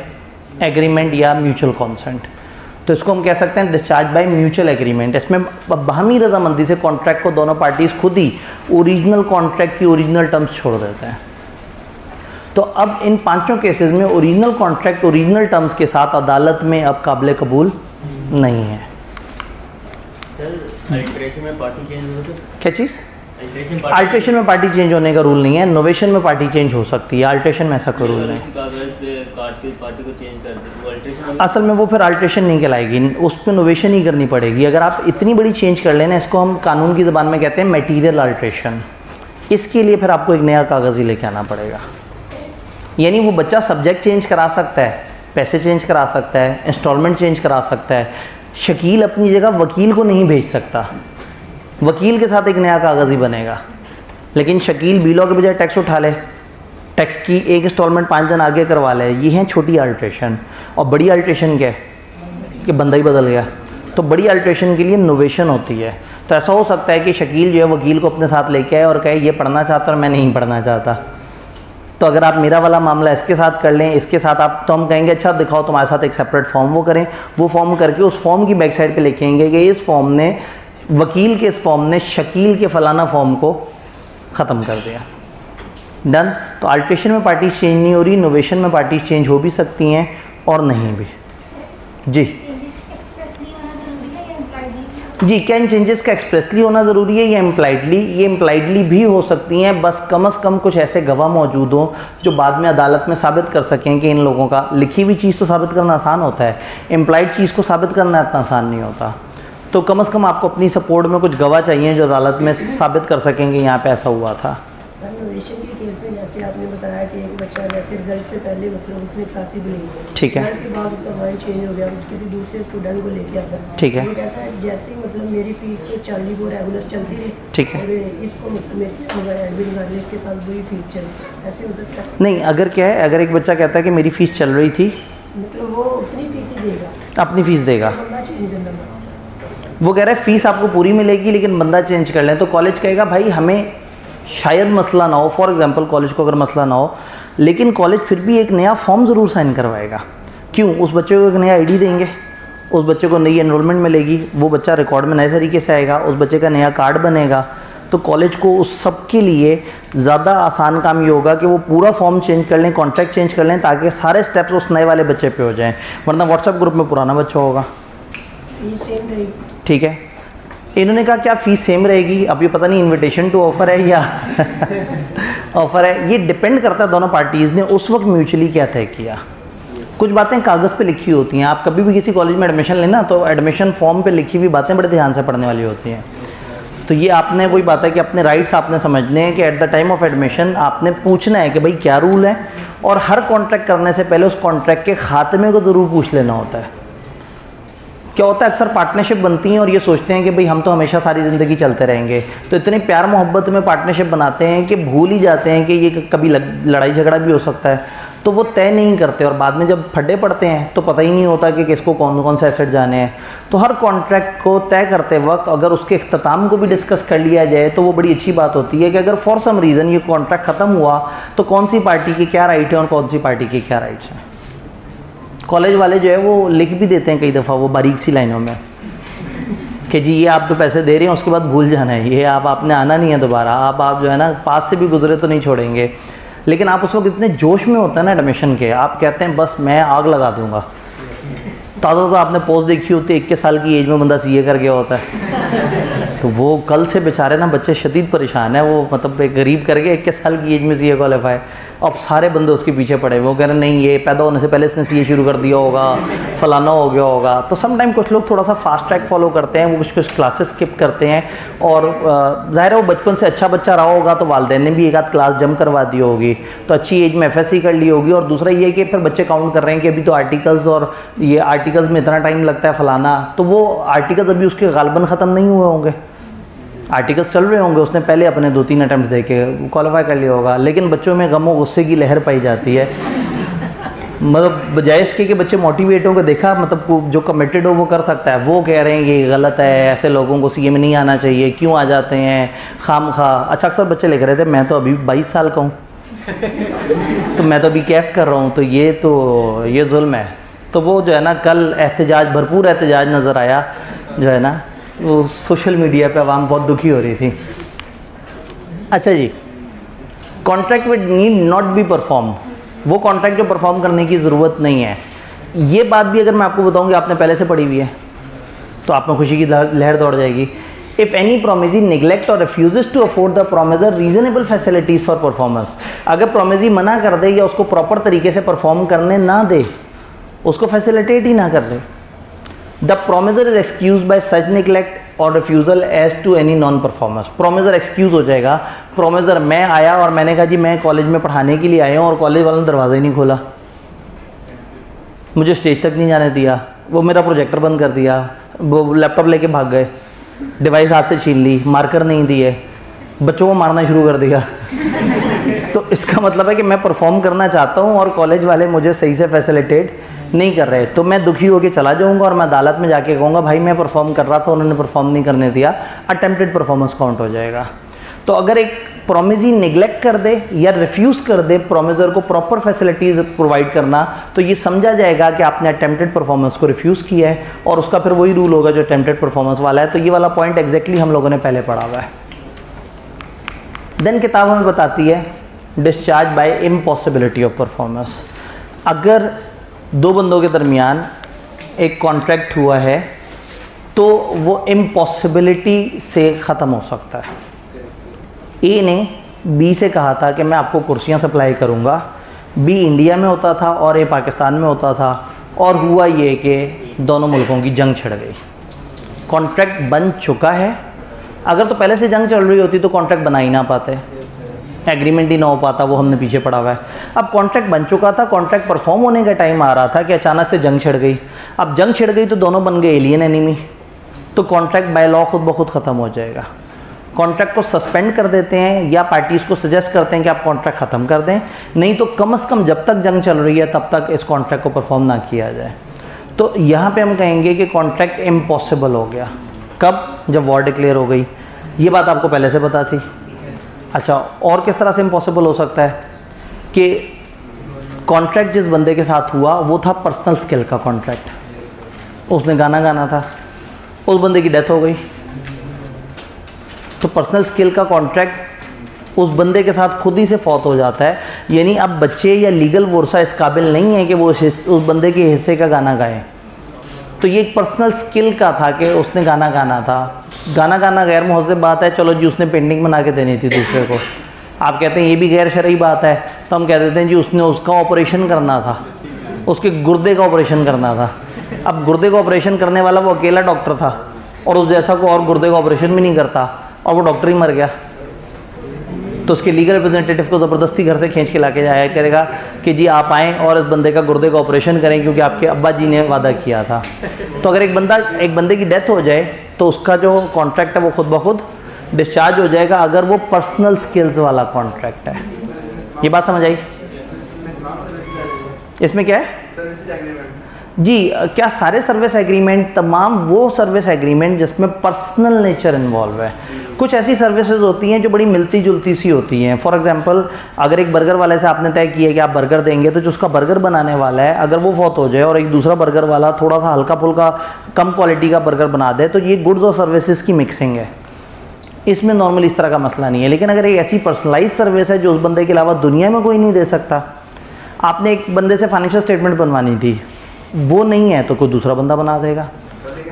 एग्रीमेंट या म्यूचुअल कॉन्सेंट। तो इसको हम कह सकते हैं डिस्चार्ज बाय म्यूचुअल एग्रीमेंट। इसमें बाहमी रजामंदी से कॉन्ट्रैक्ट को दोनों पार्टीज खुद ही ओरिजिनल कॉन्ट्रैक्ट की ओरिजिनल टर्म्स छोड़ देते हैं। तो अब इन 5 केसेस में ओरिजिनल कॉन्ट्रैक्ट ओरिजिनल टर्म्स के साथ अदालत में अब काबिल कबूल नहीं है। अल्ट्रेशन में पार्टी चेंज हो तो क्या चीज़? अल्ट्रेशन में पार्टी चेंज होने का रूल नहीं है, नोवेशन में पार्टी चेंज हो सकती है, अल्ट्रेशन में ऐसा कोई रूल नहीं। पार्टी को चेंज कर दे तो अल्ट्रेशन, असल में वो फिर अल्ट्रेशन नहीं कहलाएगी, उस पर नोवेशन ही करनी पड़ेगी। अगर आप इतनी बड़ी चेंज कर लेना, इसको हम कानून की ज़बान में कहते हैं मटीरियल अल्ट्रेशन। इसके लिए फिर आपको एक नया कागज़ ही लेके आना पड़ेगा। यानी वो बच्चा सब्जेक्ट चेंज करा सकता है, पैसे चेंज करा सकता है, इंस्टॉलमेंट चेंज करा सकता है, शकील अपनी जगह वकील को नहीं भेज सकता, वकील के साथ एक नया कागज़ ही बनेगा। लेकिन शकील बीलॉ के बजाय टैक्स उठा ले, टैक्स की एक इंस्टॉलमेंट 5 दिन आगे करवा ले, ये हैं छोटी अल्ट्रेशन। और बड़ी अल्ट्रेशन क्या है कि बंदा ही बदल गया, तो बड़ी अल्ट्रेशन के लिए नोवेशन होती है। तो ऐसा हो सकता है कि शकील जो है वकील को अपने साथ लेके आए और कहे ये पढ़ना चाहता और मैं नहीं पढ़ना चाहता, तो अगर आप मेरा वाला मामला इसके साथ कर लें, इसके साथ आप, तो हम कहेंगे अच्छा दिखाओ तुम्हारे साथ एक सेपरेट फॉर्म वो करें, वो फॉर्म करके उस फॉर्म की बैक साइड पे लिखेंगे कि इस फॉर्म ने, वकील के इस फॉर्म ने शकील के फलाना फॉर्म को ख़त्म कर दिया। डन। तो अल्ट्रेशन में पार्टी चेंज नहीं हो रही, नोवेशन में पार्टी चेंज हो भी सकती हैं और नहीं भी। जी जी, क्या इन चेंजेस का एक्सप्रेसली होना ज़रूरी है या इम्प्लाइडली? ये इम्प्लाइडली भी हो सकती हैं, बस कम से कम कुछ ऐसे गवाह मौजूद हों जो बाद में अदालत में साबित कर सकें कि इन लोगों का। लिखी हुई चीज़ तो साबित करना आसान होता है, इम्प्लाइड चीज़ को साबित करना इतना आसान नहीं होता। तो कम से कम आपको अपनी सपोर्ट में कुछ गवाह चाहिए जो अदालत में साबित कर सकेंगे यहाँ पे ऐसा हुआ था। जैसे आपने बताया कि एक बच्चा जैसे रिजल्ट से पहले मतलब उसने क्लासेस ली, ठीक है, रिजल्ट के बाद उसका माइंड चेंज हो गया, किसी दूसरे स्टूडेंट को लेके आता है, ठीक है, वो कहता है जैसे मतलब मेरी फीस तो चल रही वो रेगुलर चलती रही, ठीक है, और इसको मतलब मेरी एडमिट करने इसके पास वही फीस चलती, ऐसे हो सकता है? नहीं, अगर क्या है, अगर एक बच्चा कहता है कि मेरी फ़ीस चल रही थी, मतलब वो अपनी फीस ही देगा, अपनी फ़ीस देगा, बंदा चेंज करना, वो कह रहा है फ़ीस आपको पूरी मिलेगी लेकिन बंदा चेंज कर लें, तो कॉलेज कहेगा भाई हमें शायद मसला ना हो, फॉर एग्जांपल कॉलेज को अगर मसला ना हो, लेकिन कॉलेज फिर भी एक नया फॉर्म ज़रूर साइन करवाएगा। क्यों? उस बच्चे को एक नया आईडी देंगे, उस बच्चे को नई एनरोलमेंट मिलेगी, वो बच्चा रिकॉर्ड में नए तरीके से आएगा, उस बच्चे का नया कार्ड बनेगा। तो कॉलेज को उस सब के लिए ज़्यादा आसान काम ये होगा कि वो पूरा फॉर्म चेंज कर लें, कॉन्ट्रैक्ट चेंज कर लें, ताकि सारे स्टेप्स उस नए वाले बच्चे पे हो जाएं, वरना व्हाट्सएप ग्रुप में पुराना बच्चा होगा। ठीक है, इन्होंने कहा क्या फ़ीस सेम रहेगी? अब ये पता नहीं इनविटेशन टू ऑफ़र है या ऑफ़र है, ये डिपेंड करता है दोनों पार्टीज़ ने उस वक्त म्यूचुअली क्या तय किया। कुछ बातें कागज़ पे लिखी होती हैं, आप कभी भी किसी कॉलेज में एडमिशन लेना तो एडमिशन फॉर्म पे लिखी हुई बातें बड़े ध्यान से पढ़ने वाली होती हैं। तो ये आपने वही बात है कि अपने राइट्स आपने समझने हैं कि eight the time of admission आपने पूछना है कि भाई क्या रूल है, और हर कॉन्ट्रैक्ट करने से पहले उस कॉन्ट्रैक्ट के खात्मे को ज़रूर पूछ लेना होता है। क्या होता है, अक्सर पार्टनरशिप बनती हैं और ये सोचते हैं कि भाई हम तो हमेशा सारी ज़िंदगी चलते रहेंगे, तो इतने प्यार मोहब्बत में पार्टनरशिप बनाते हैं कि भूल ही जाते हैं कि ये कभी लड़ाई झगड़ा भी हो सकता है। तो वो तय नहीं करते और बाद में जब फड्डे पड़ते हैं तो पता ही नहीं होता कि किसको कौन कौन से एसेट जाने हैं। तो हर कॉन्ट्रैक्ट को तय करते वक्त अगर उसके इख्तिताम को भी डिस्कस कर लिया जाए तो वो बड़ी अच्छी बात होती है कि अगर फॉर सम रीज़न ये कॉन्ट्रैक्ट ख़त्म हुआ तो कौन सी पार्टी की क्या राइट है और कौन सी पार्टी की क्या राइट्स हैं। कॉलेज वाले जो है वो लिख भी देते हैं कई दफ़ा वो बारीक सी लाइनों में कि जी ये आप तो पैसे दे रहे हैं उसके बाद भूल जाना है, ये आपने आना नहीं है दोबारा, आप जो है ना पास से भी गुजरे तो नहीं छोड़ेंगे। लेकिन आप उस वक्त इतने जोश में होते हैं ना एडमिशन के, आप कहते हैं बस मैं आग लगा दूंगा। ताज़ा तो आपने पोस्ट देखी होती है 21 साल की एज में बंदा सीए कर गया होता है, तो वो कल से बेचारे ना बच्चे शदीद परेशान है। वो मतलब एक गरीब करके 21 साल की एज में सीए क्वालिफाई, अब सारे बंदे उसके पीछे पड़े, वो कह रहे नहीं ये पैदा होने से पहले इसने सीए शुरू कर दिया होगा, फलाना हो गया होगा। तो सम टाइम कुछ लोग थोड़ा सा फास्ट ट्रैक फॉलो करते हैं, वो कुछ क्लासेस स्किप करते हैं और ज़ाहिर है वो बचपन से अच्छा बच्चा रहा होगा तो वालिदैन ने भी एक आध क्लास जम करवा दी होगी, तो अच्छी एज में एफएससी कर ली होगी। और दूसरा ये कि फिर बच्चे काउंट कर रहे हैं कि अभी तो आर्टिकल्स और ये आर्टिकल्स में इतना टाइम लगता है फलाना, तो वो आर्टिकल्स अभी उसके गालबन ख़त्म नहीं हुए होंगे, आर्टिकल्स चल रहे होंगे, उसने पहले अपने 2-3 अटैम्प्ट दे के क्वालिफाई कर लिया होगा। लेकिन बच्चों में गम और गुस्से की लहर पाई जाती है, मतलब बजाय इसके कि बच्चे मोटिवेट होंगे, देखा मतलब जो कमिटेड हो वो कर सकता है, वो कह रहे हैं ये गलत है, ऐसे लोगों को सीए में नहीं आना चाहिए, क्यों आ जाते हैं खाम खा। अच्छा अक्सर बच्चे लिख रहे थे मैं तो अभी 22 साल का हूँ तो मैं तो अभी कैफ कर रहा हूँ, तो ये जुल्म है। तो वो जो है ना कल एहतजाज, भरपूर एहतजाज नज़र आया, जो है ना वो सोशल मीडिया पे आवाम बहुत दुखी हो रही थी। अच्छा जी, contract with need not be perform, वो कॉन्ट्रैक्ट जो परफॉर्म करने की ज़रूरत नहीं है। ये बात भी अगर मैं आपको बताऊँ कि आपने पहले से पढ़ी हुई है तो आप में खुशी की लहर दौड़ जाएगी। इफ़ एनी प्रोमिजी निगलेक्ट और refuses to afford the promisor reasonable facilities for performance, अगर प्रोमिजी मना कर दे या उसको प्रॉपर तरीके से परफॉर्म करने ना दे, उसको फैसिलिटेट ही ना कर दे, the promisor is excuse by such neglect और refusal as to any non performance. Promisor excuse हो जाएगा। प्रोमिजर मैं आया और मैंने कहा जी मैं कॉलेज में पढ़ाने के लिए आया हूँ और कॉलेज वालों ने दरवाज़ा ही नहीं खोला, मुझे स्टेज तक नहीं जाने दिया, वो मेरा प्रोजेक्टर बंद कर दिया, वो लैपटॉप लेके भाग गए, डिवाइस हाथ से छीन ली, मार्कर नहीं दिए, बच्चों को मारना शुरू कर दिया तो इसका मतलब है कि मैं परफॉर्म करना चाहता हूँ और कॉलेज वाले मुझे सही से फैसिलिटेट नहीं कर रहे, तो मैं दुखी होकर चला जाऊंगा और मैं अदालत में जाके कहूँगा भाई मैं परफॉर्म कर रहा था, उन्होंने परफॉर्म नहीं करने दिया, अटेम्प्टेड परफॉर्मेंस काउंट हो जाएगा। तो अगर एक प्रोमिजी निगलेक्ट कर दे या रिफ्यूज़ कर दे प्रोमिजर को प्रॉपर फैसिलिटीज़ प्रोवाइड करना, तो ये समझा जाएगा कि आपने अटेम्प्टेड परफॉर्मेंस को रिफ्यूज़ किया है और उसका फिर वही रूल होगा जो अटेम्प्टेड परफॉर्मेंस वाला है। तो ये वाला पॉइंट एग्जैक्टली हम लोगों ने पहले पढ़ा हुआ है। देन किताब हमें बताती है discharge by impossibility of performance. अगर दो बंदों के दरमियान एक कॉन्ट्रैक्ट हुआ है तो वो इम्पॉसिबिलिटी से ख़त्म हो सकता है। ए ने बी से कहा था कि मैं आपको कुर्सियां सप्लाई करूंगा, बी इंडिया में होता था और ए पाकिस्तान में होता था, और हुआ ये कि दोनों मुल्कों की जंग छिड़ गई, कॉन्ट्रैक्ट बन चुका है। अगर तो पहले से जंग चल रही होती तो कॉन्ट्रैक्ट बना ही ना पाते, एग्रीमेंट ही ना हो पाता, वो हमने पीछे पड़ा हुआ है। अब कॉन्ट्रैक्ट बन चुका था, कॉन्ट्रैक्ट परफॉर्म होने का टाइम आ रहा था कि अचानक से जंग छिड़ गई। अब जंग छिड़ गई तो दोनों बन गए एलियन एनिमी, तो कॉन्ट्रैक्ट बाय लॉ खुद ब खुद ख़त्म हो जाएगा। कॉन्ट्रैक्ट को सस्पेंड कर देते हैं या पार्टीज़ को सजेस्ट करते हैं कि आप कॉन्ट्रैक्ट ख़त्म कर दें, नहीं तो कम से कम जब तक जंग चल रही है तब तक इस कॉन्ट्रैक्ट को परफॉर्म ना किया जाए। तो यहाँ पे हम कहेंगे कि कॉन्ट्रैक्ट इम्पॉसिबल हो गया। कब? जब वॉर डिक्लेयर हो गई। ये बात आपको पहले से पता थी। अच्छा, और किस तरह से इम्पॉसिबल हो सकता है कि कॉन्ट्रैक्ट जिस बंदे के साथ हुआ वो था पर्सनल स्किल का कॉन्ट्रैक्ट, उसने गाना गाना था, उस बंदे की डेथ हो गई, तो पर्सनल स्किल का कॉन्ट्रैक्ट उस बंदे के साथ खुद ही से फौत हो जाता है। यानी अब बच्चे या लीगल वर्सा इस काबिल नहीं है कि वो उस बंदे के हिस्से का गाना गाएं। तो ये एक पर्सनल स्किल का था कि उसने गाना गाना था। गाना गाना गैर मुहज़्ज़ब बात है, चलो जी उसने पेंटिंग बना के देनी थी दूसरे को, आप कहते हैं ये भी गैर शरई बात है, तो हम कह देते हैं जी उसने उसका ऑपरेशन करना था, उसके गुर्दे का ऑपरेशन करना था। अब गुर्दे का ऑपरेशन करने वाला वो अकेला डॉक्टर था और उस जैसा को और गुर्दे का ऑपरेशन भी नहीं करता और वो डॉक्टर ही मर गया, तो उसके लीगल रिप्रेजेंटेटिव को ज़बरदस्ती घर से खींच के लाके जाया करेगा कि जी आप आएँ और इस बंदे का गुर्दे का ऑपरेशन करें क्योंकि आपके अब्बा जी ने वादा किया था। तो अगर एक बंदे की डेथ हो जाए तो उसका जो कॉन्ट्रैक्ट है वो खुद ब खुद डिस्चार्ज हो जाएगा, अगर वो पर्सनल स्किल्स वाला कॉन्ट्रैक्ट है। ये बात समझ आई? इसमें क्या है जी, क्या सारे सर्विस एग्रीमेंट, तमाम वो सर्विस एग्रीमेंट जिसमें पर्सनल नेचर इन्वॉल्व है। कुछ ऐसी सर्विसेज होती हैं जो बड़ी मिलती जुलती सी होती हैं। फॉर एग्जांपल, अगर एक बर्गर वाले से आपने तय किया कि आप बर्गर देंगे, तो जो उसका बर्गर बनाने वाला है अगर वो फौत हो जाए और एक दूसरा बर्गर वाला थोड़ा सा हल्का फुल्का कम क्वालिटी का बर्गर बना दे, तो ये गुड्स और सर्विसेज की मिक्सिंग है। इसमें नॉर्मली इस तरह का मसला नहीं है। लेकिन अगर एक ऐसी पर्सनलाइज सर्विस है जो उस बंदे के अलावा दुनिया में कोई नहीं दे सकता, आपने एक बंदे से फाइनेंशियल स्टेटमेंट बनवानी थी, वो नहीं है तो कोई दूसरा बंदा बना देगा।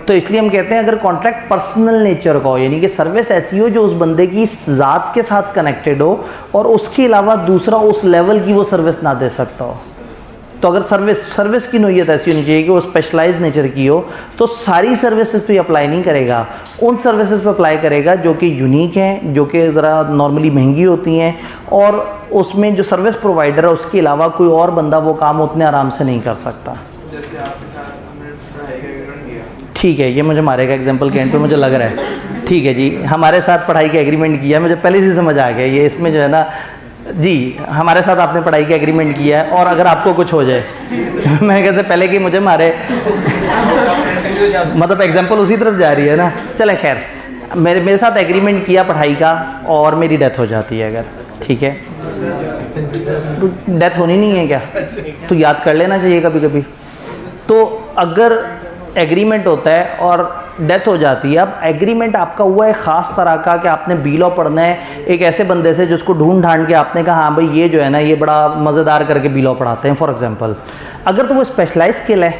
तो इसलिए हम कहते हैं अगर कॉन्ट्रैक्ट पर्सनल नेचर का हो, यानी कि सर्विस ऐसी हो जो उस बंदे की ज़ात के साथ कनेक्टेड हो और उसके अलावा दूसरा उस लेवल की वो सर्विस ना दे सकता हो, तो अगर सर्विस की नोयत ऐसी होनी चाहिए कि वो स्पेशलाइज नेचर की हो, तो सारी सर्विसेज पे अप्लाई नहीं करेगा, उन सर्विसेज पे अप्लाई करेगा जो कि यूनिक हैं, जो कि ज़रा नॉर्मली महंगी होती हैं और उसमें जो सर्विस प्रोवाइडर है उसके अलावा कोई और बंदा वो काम उतने आराम से नहीं कर सकता। ठीक है, ये मुझे मारेगा एग्जाम्पल के एंड पे, मुझे लग रहा है। ठीक है जी, हमारे साथ पढ़ाई का एग्रीमेंट किया, मुझे पहले से समझ आ गया ये इसमें जो है ना जी, हमारे साथ आपने पढ़ाई का एग्रीमेंट किया है और अगर आपको कुछ हो जाए मैं कैसे पहले कि मुझे मारे मतलब एग्जाम्पल उसी तरफ जा रही है ना। चले खैर, मेरे साथ एग्रीमेंट किया पढ़ाई का और मेरी डेथ हो जाती है अगर, ठीक है, तो डेथ होनी नहीं है क्या, तो याद कर लेना चाहिए कभी कभी। तो अगर एग्रीमेंट होता है और डेथ हो जाती है, अब एग्रीमेंट आपका हुआ है ख़ास तरह का कि आपने बीलॉ पढ़ना है एक ऐसे बंदे से जिसको ढूंढ ढांड के आपने कहा हाँ भाई ये जो है ना ये बड़ा मज़ेदार करके बीलॉ पढ़ाते हैं फॉर एग्जांपल, अगर तो वो स्पेशलाइज स्किल है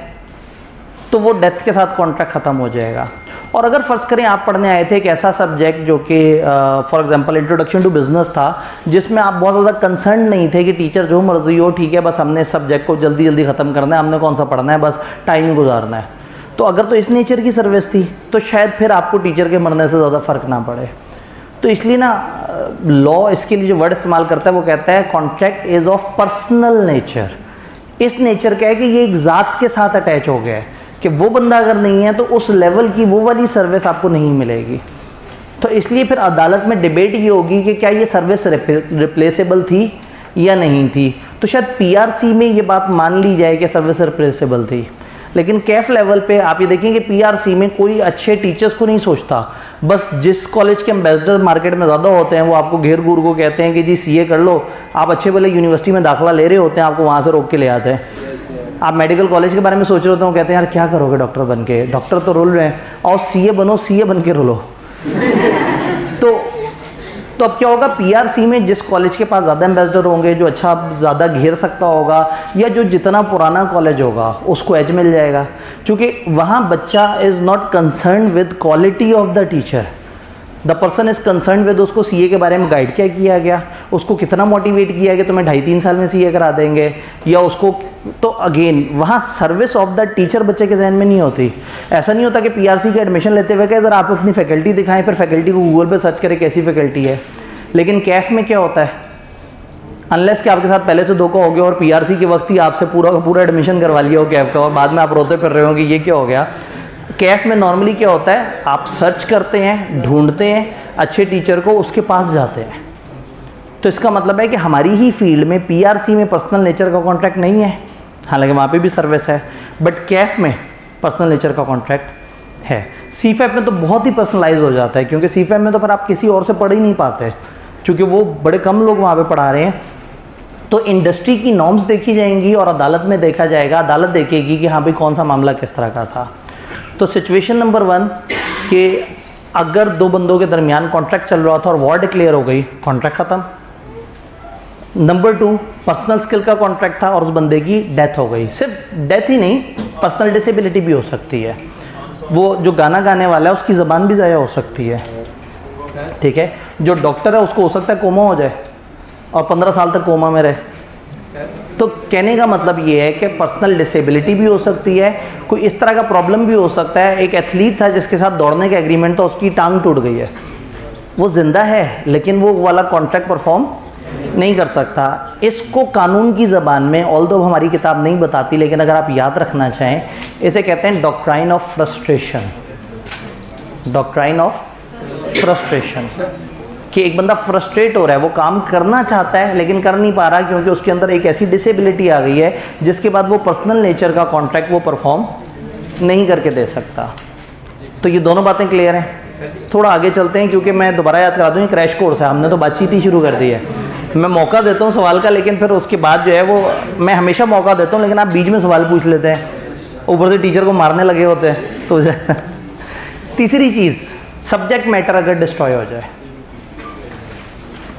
तो वो डेथ के साथ कॉन्ट्रैक्ट ख़त्म हो जाएगा। और अगर फ़र्ज़ करें आप पढ़ने आए थे एक ऐसा सब्जेक्ट जो कि for example introduction to business था, जिसमें आप बहुत ज़्यादा कंसर्न नहीं थे कि टीचर जो मर्जी हो ठीक है, बस हमने इस सब्जेक्ट को जल्दी जल्दी ख़त्म करना है, हमने कौन सा पढ़ना है, बस टाइम ही गुजारना है, तो अगर तो इस नेचर की सर्विस थी तो शायद फिर आपको टीचर के मरने से ज़्यादा फ़र्क ना पड़े। तो इसलिए ना लॉ इसके लिए जो वर्ड इस्तेमाल करता है वो कहता है contract is of personal nature. इस नेचर का है कि ये एक ज़ात के साथ अटैच हो गया है कि वो बंदा अगर नहीं है तो उस लेवल की वो वाली सर्विस आपको नहीं मिलेगी। तो इसलिए फिर अदालत में डिबेट ये होगी कि क्या ये सर्विस रिप्लेसेबल थी या नहीं थी। तो शायद पीआरसी में ये बात मान ली जाए कि सर्विस रिप्लेसेबल थी, लेकिन कैफ लेवल पे आप ये देखेंगे पीआरसी में कोई अच्छे टीचर्स को नहीं सोचता, बस जिस कॉलेज के एम्बेसडर मार्केट में ज़्यादा होते हैं वो आपको घेर घूर को कहते हैं कि जी सीए कर लो, आप अच्छे भले यूनिवर्सिटी में दाखिला ले रहे होते हैं, आपको वहाँ से रोक के ले आते हैं। आप मेडिकल कॉलेज के बारे में सोच रहे होते हैं, वो कहते हैं यार क्या करोगे डॉक्टर बन के, डॉक्टर तो रोल रहे हैं और सीए बनो, सीए बन के रोलो। तो अब क्या होगा, पीआरसी में जिस कॉलेज के पास ज़्यादा एम्बेसडर होंगे, जो अच्छा ज़्यादा घेर सकता होगा या जो जितना पुराना कॉलेज होगा उसको एज मिल जाएगा, क्योंकि वहाँ बच्चा is not concern with quality of the teacher, the person is concern with उसको सीए के बारे में गाइड क्या किया गया, उसको कितना मोटिवेट किया कि तुम्हें 2.5-3 साल में सीए करा देंगे या उसको। तो अगेन वहाँ सर्विस ऑफ द टीचर बच्चे के जहन में नहीं होती। ऐसा नहीं होता कि पीआरसी के एडमिशन लेते हुए अगर आप अपनी फैकल्टी दिखाएं, फिर फैकल्टी को गूगल पे सर्च करें कैसी फैकल्टी है। लेकिन कैफ में क्या होता है, अनलेस कि आपके साथ पहले से धोखा हो गया और पीआरसी के वक्त ही आपसे पूरा का पूरा एडमिशन करवा लिया हो कैफ का और बाद में आप रोते फिर रहे हो कि ये क्या हो गया। कैफ में नॉर्मली क्या होता है, आप सर्च करते हैं, ढूंढते हैं अच्छे टीचर को, उसके पास जाते हैं। तो इसका मतलब है कि हमारी ही फील्ड में पीआरसी में पर्सनल नेचर का कॉन्ट्रैक्ट नहीं है, हालांकि वहाँ पे भी सर्विस है, बट कैफ में पर्सनल नेचर का कॉन्ट्रैक्ट है। सीफैप में तो बहुत ही पर्सनलाइज हो जाता है, क्योंकि सीफैप में तो फिर आप किसी और से पढ़ ही नहीं पाते, क्योंकि वो बड़े कम लोग वहाँ पे पढ़ा रहे हैं। तो इंडस्ट्री की नॉर्म्स देखी जाएंगी और अदालत में देखा जाएगा, अदालत देखेगी कि हाँ भाई कौन सा मामला किस तरह का था। तो सिचुएशन नंबर 1 कि अगर दो बंदों के दरमियान कॉन्ट्रैक्ट चल रहा था और वॉर डिक्लेयर हो गई, कॉन्ट्रैक्ट ख़त्म। नंबर 2 पर्सनल स्किल का कॉन्ट्रैक्ट था और उस बंदे की डेथ हो गई। सिर्फ डेथ ही नहीं, पर्सनल डिसेबिलिटी भी हो सकती है, वो जो गाना गाने वाला है उसकी ज़बान भी ज़ाया हो सकती है, ठीक है। जो डॉक्टर है उसको हो सकता है कोमा हो जाए और 15 साल तक कोमा में रहे। तो कहने का मतलब ये है कि पर्सनल डिसेबिलिटी भी हो सकती है, कोई इस तरह का प्रॉब्लम भी हो सकता है। एक एथलीट था जिसके साथ दौड़ने का एग्रीमेंट था, उसकी टांग टूट गई है, वो जिंदा है लेकिन वो वाला कॉन्ट्रैक्ट परफॉर्म नहीं कर सकता। इसको कानून की ज़बान में, ऑल्दो हमारी किताब नहीं बताती, लेकिन अगर आप याद रखना चाहें, इसे कहते हैं doctrine of frustration. Doctrine of frustration. कि एक बंदा फ्रस्ट्रेट हो रहा है, वो काम करना चाहता है लेकिन कर नहीं पा रहा क्योंकि उसके अंदर एक ऐसी डिसेबिलिटी आ गई है जिसके बाद वो पर्सनल नेचर का कॉन्ट्रैक्ट वो परफॉर्म नहीं करके दे सकता। तो ये दोनों बातें क्लियर हैं। थोड़ा आगे चलते हैं क्योंकि मैं दोबारा याद करा दूँ, ये क्रैश कोर्स है, हमने तो बातचीत ही शुरू कर दी है। मैं मौका देता हूँ सवाल का, लेकिन फिर उसके बाद जो है वो मैं हमेशा मौका देता हूँ, लेकिन आप बीच में सवाल पूछ लेते हैं, ऊपर से टीचर को मारने लगे होते हैं। तो तीसरी चीज़, सब्जेक्ट मैटर अगर डिस्ट्रॉय हो जाए।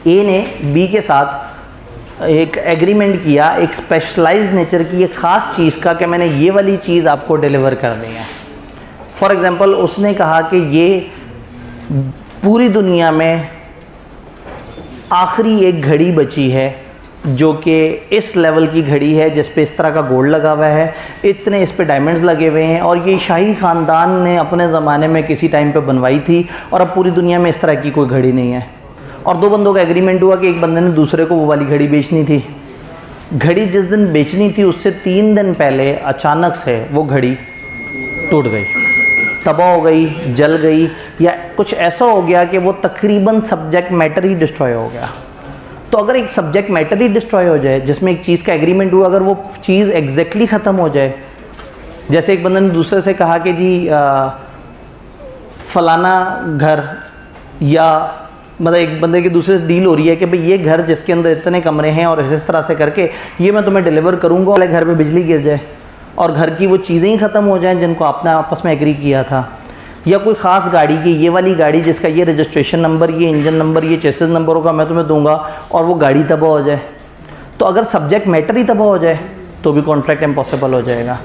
ए ने बी के साथ एक एग्रीमेंट किया एक स्पेशलाइज्ड नेचर की एक ख़ास चीज़ का कि मैंने ये वाली चीज़ आपको डिलीवर कर दी है। फॉर एग्ज़ाम्पल उसने कहा कि ये पूरी दुनिया में आखिरी एक घड़ी बची है जो कि इस लेवल की घड़ी है जिस पे इस तरह का गोल्ड लगा हुआ है, इतने इस पे डायमंड्स लगे हुए हैं, और ये शाही ख़ानदान ने अपने ज़माने में किसी टाइम पे बनवाई थी और अब पूरी दुनिया में इस तरह की कोई घड़ी नहीं है। और दो बंदों का एग्रीमेंट हुआ कि एक बंदे ने दूसरे को वो वाली घड़ी बेचनी थी। घड़ी जिस दिन बेचनी थी उससे 3 दिन पहले अचानक से वो घड़ी टूट गई, तबाह हो गई, जल गई, या कुछ ऐसा हो गया कि वो तकरीबन सब्जेक्ट मैटर ही डिस्ट्रॉय हो गया। तो अगर एक सब्जेक्ट मैटर ही डिस्ट्रॉय हो जाए जिसमें एक चीज़ का एग्रीमेंट हुआ, अगर वो चीज़ एग्जैक्टली ख़त्म हो जाए, जैसे एक बंदे ने दूसरे से कहा कि जी फलाना घर, या मतलब एक बंदे की दूसरे से डील हो रही है कि भाई ये घर जिसके अंदर इतने कमरे हैं और इस तरह से करके ये मैं तुम्हें डिलीवर करूँगा, वाले घर पे बिजली गिर जाए और घर की वो चीज़ें ही ख़त्म हो जाएं जिनको आपने आपस में एग्री किया था, या कोई ख़ास गाड़ी की ये वाली गाड़ी जिसका ये रजिस्ट्रेशन नंबर, ये इंजन नंबर, ये चेसिस नंबर होगा मैं तुम्हें दूंगा, और वो गाड़ी तबाह हो जाए। तो अगर सब्जेक्ट मैटर ही तबाह हो जाए तो भी कॉन्ट्रैक्ट इम्पॉसिबल हो जाएगा।